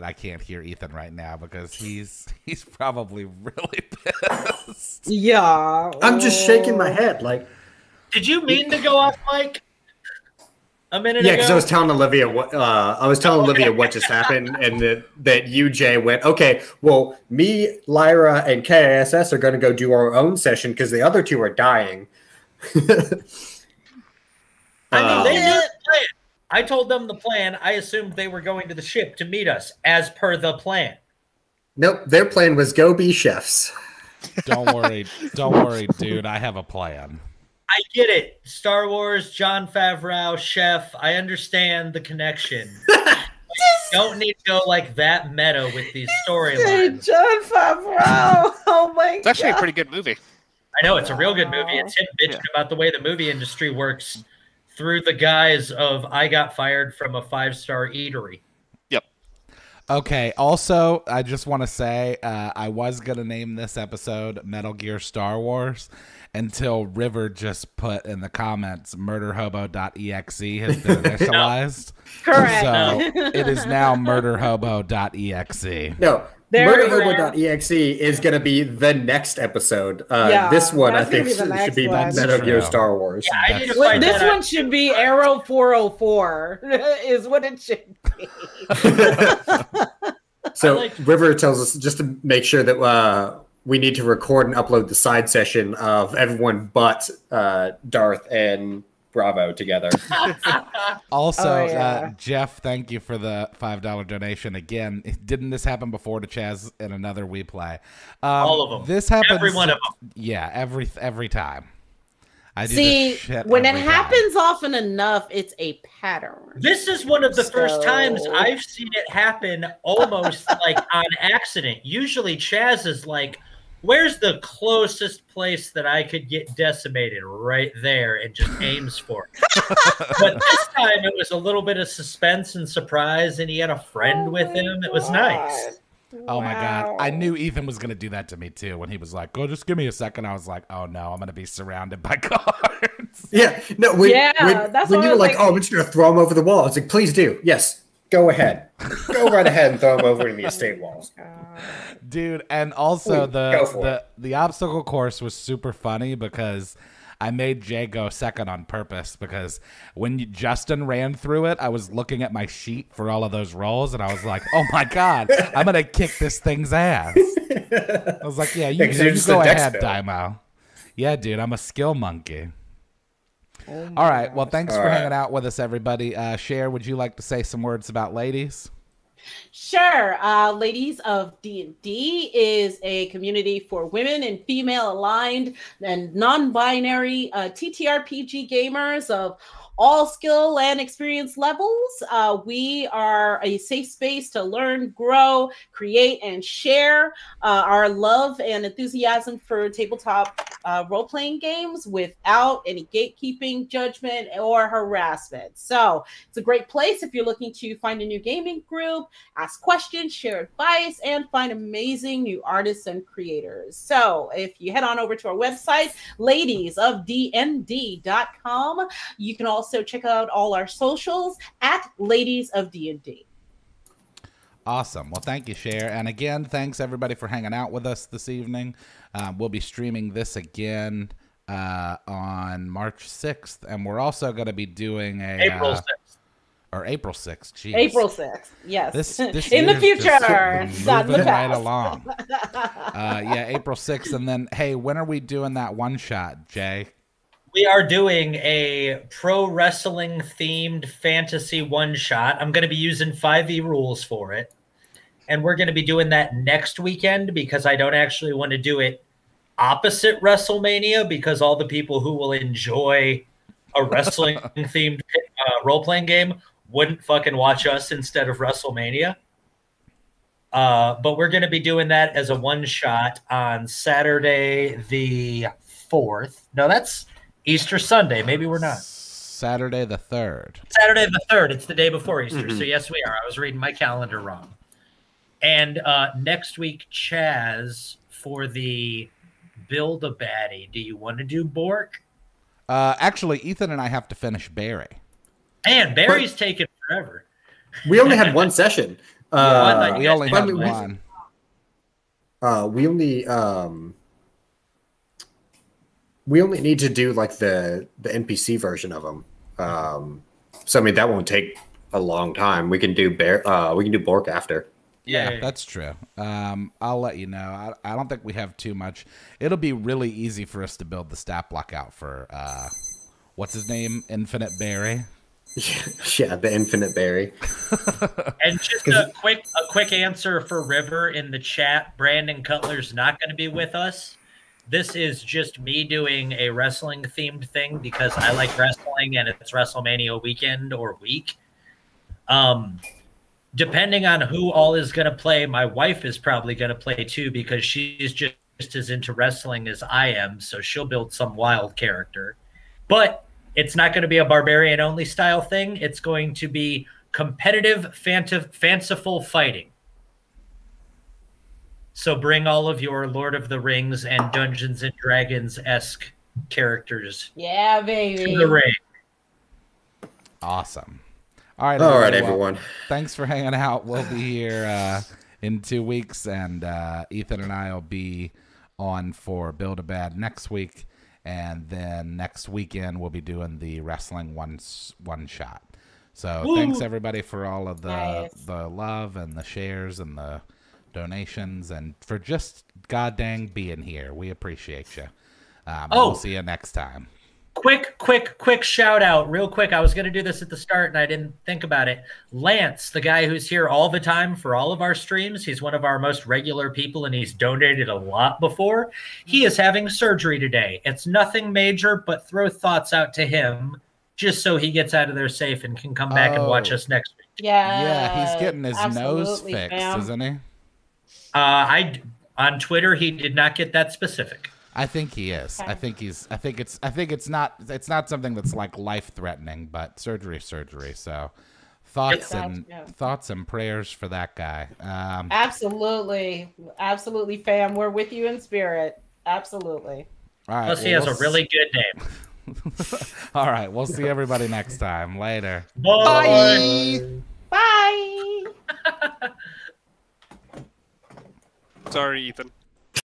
I can't hear Ethan right now because he's probably really pissed. Yeah. I'm just shaking my head like. Did you mean to go off mic a minute ago? Yeah, because I was telling Olivia what just happened, and that you, Jay, went, okay, well, me, Lyra, and K.I.S.S are going to go do our own session because the other two are dying. I mean, they knew the plan. I told them the plan. I assumed they were going to the ship to meet us, as per the plan. Nope, their plan was go be chefs. Don't worry, dude. I have a plan. I get it. Star Wars, Jon Favreau, chef. I understand the connection. Don't need to go like that meta with these storylines. Jon Favreau. Oh my god. It's actually a pretty good movie. I know, it's a real good movie. It's him bitching about the way the movie industry works through the guise of I got fired from a 5-star eatery. Yep. Okay, also, I just want to say I was going to name this episode Metal Gear Star Wars until River just put in the comments murderhobo.exe has been initialized. Correct. So it is now murderhobo.exe. No, murderhobo.exe is going to be the next episode. This one, I think, should be Metal Gear Star Wars. Yeah, I need to find this one should be Arrow 404 is what it should be. So River tells us just to make sure that we need to record and upload the side session of everyone but Darth and Bravo together. Also, Jeff, thank you for the $5 donation. Again, didn't this happen before to Chaz in another We Play? All of them. This happens. Every one of them. Yeah, every time. I do See, this shit when it every time. happens often enough, it's a pattern. This is one of the first times I've seen it happen almost like on accident. Usually Chaz is like, where's the closest place that I could get decimated? Right there, and just aims for it. But this time it was a little bit of suspense and surprise, and he had a friend with him. It was nice. Oh my god. I knew Ethan was going to do that to me too when he was like, "Oh, just give me a second." I was like, "Oh no, I'm going to be surrounded by guards." Yeah. No, when you were like, "Oh, I'm just going to throw him over the wall." It's like, "Please do." Yes. Go ahead. Go right ahead and throw him over in the estate walls. Dude, and also the obstacle course was super funny because I made Jay go second on purpose because when Justen ran through it, I was looking at my sheet for all of those rolls and I was like, oh my god, I'm going to kick this thing's ass. I was like, yeah, you go ahead, Dai'Mo. Yeah, dude, I'm a skill monkey. All right, well, thanks for hanging out with us, everybody. Cher, would you like to say some words about ladies? Sure. Ladies of D&D is a community for women and female aligned and non-binary TTRPG gamers of all skill and experience levels. We are a safe space to learn, grow, create, and share our love and enthusiasm for tabletop role-playing games without any gatekeeping, judgment, or harassment. So it's a great place if you're looking to find a new gaming group, ask questions, share advice, and find amazing new artists and creators. So if you head on over to our website, ladiesofdnd.com, you can also check out all our socials at Ladies of D&D. Awesome. Well, thank you, Cher. And again, thanks everybody for hanging out with us this evening. We'll be streaming this again on March 6th, and we're also going to be doing a April 6th. Or April 6th. Jeez. April 6th. Yes. This in the future. Not moving right along. Yeah, April 6th. And then, hey, when are we doing that one shot, Jay? We are doing a pro wrestling themed fantasy one shot. I'm going to be using 5e rules for it. And we're going to be doing that next weekend because I don't actually want to do it opposite WrestleMania because all the people who will enjoy a wrestling themed role-playing game wouldn't fucking watch us instead of WrestleMania. But we're going to be doing that as a one shot on Saturday the 4th. No, that's Easter Sunday. Maybe we're not. Saturday the 3rd. Saturday the 3rd. It's the day before Easter. So yes, we are. I was reading my calendar wrong. And next week, Chaz, for the Build a Baddie. Do you want to do Bork? Actually, Ethan and I have to finish Barry. Man, Barry's taking forever. We only had one session. We only had one. We only need to do like the NPC version of them. So I mean that won't take a long time. We can do Bork after. Yeah, that's true. I'll let you know. I don't think we have too much. It'll be really easy for us to build the stat block out for what's his name? Infinite Barry. Yeah, the Infinite Barry. And just a quick answer for River in the chat. Brandon Cutler's not going to be with us. This is just me doing a wrestling themed thing because I like wrestling and it's WrestleMania weekend or week. Depending on who all is going to play, my wife is probably going to play too because she's just as into wrestling as I am, so she'll build some wild character. But it's not going to be a barbarian-only style thing. It's going to be competitive, fanciful fighting. So bring all of your Lord of the Rings and Dungeons and Dragons-esque characters Yeah, baby. to the ring. Awesome. All right, everyone. Thanks for hanging out. We'll be here in 2 weeks, and Ethan and I will be on for Build a Bad next week, and then next weekend we'll be doing the wrestling one shot. So thanks everybody for all of the love and the shares and the donations, and for just goddamn being here. We appreciate you. We'll see you next time. Quick shout out real quick. I was going to do this at the start and I didn't think about it. Lance, the guy who's here all the time for all of our streams, he's one of our most regular people and he's donated a lot before. He is having surgery today. It's nothing major, but throw thoughts out to him just so he gets out of there safe and can come back and watch us next week. Yeah, he's getting his nose fixed, isn't he? On Twitter, he did not get that specific. I think he is. I think it's not something that's like life threatening, but surgery. So thoughts and prayers for that guy. Absolutely, fam. We're with you in spirit. Absolutely. All right. Plus, he has a really good name. All right. We'll see everybody next time. Later. Bye. Bye. Sorry, Ethan.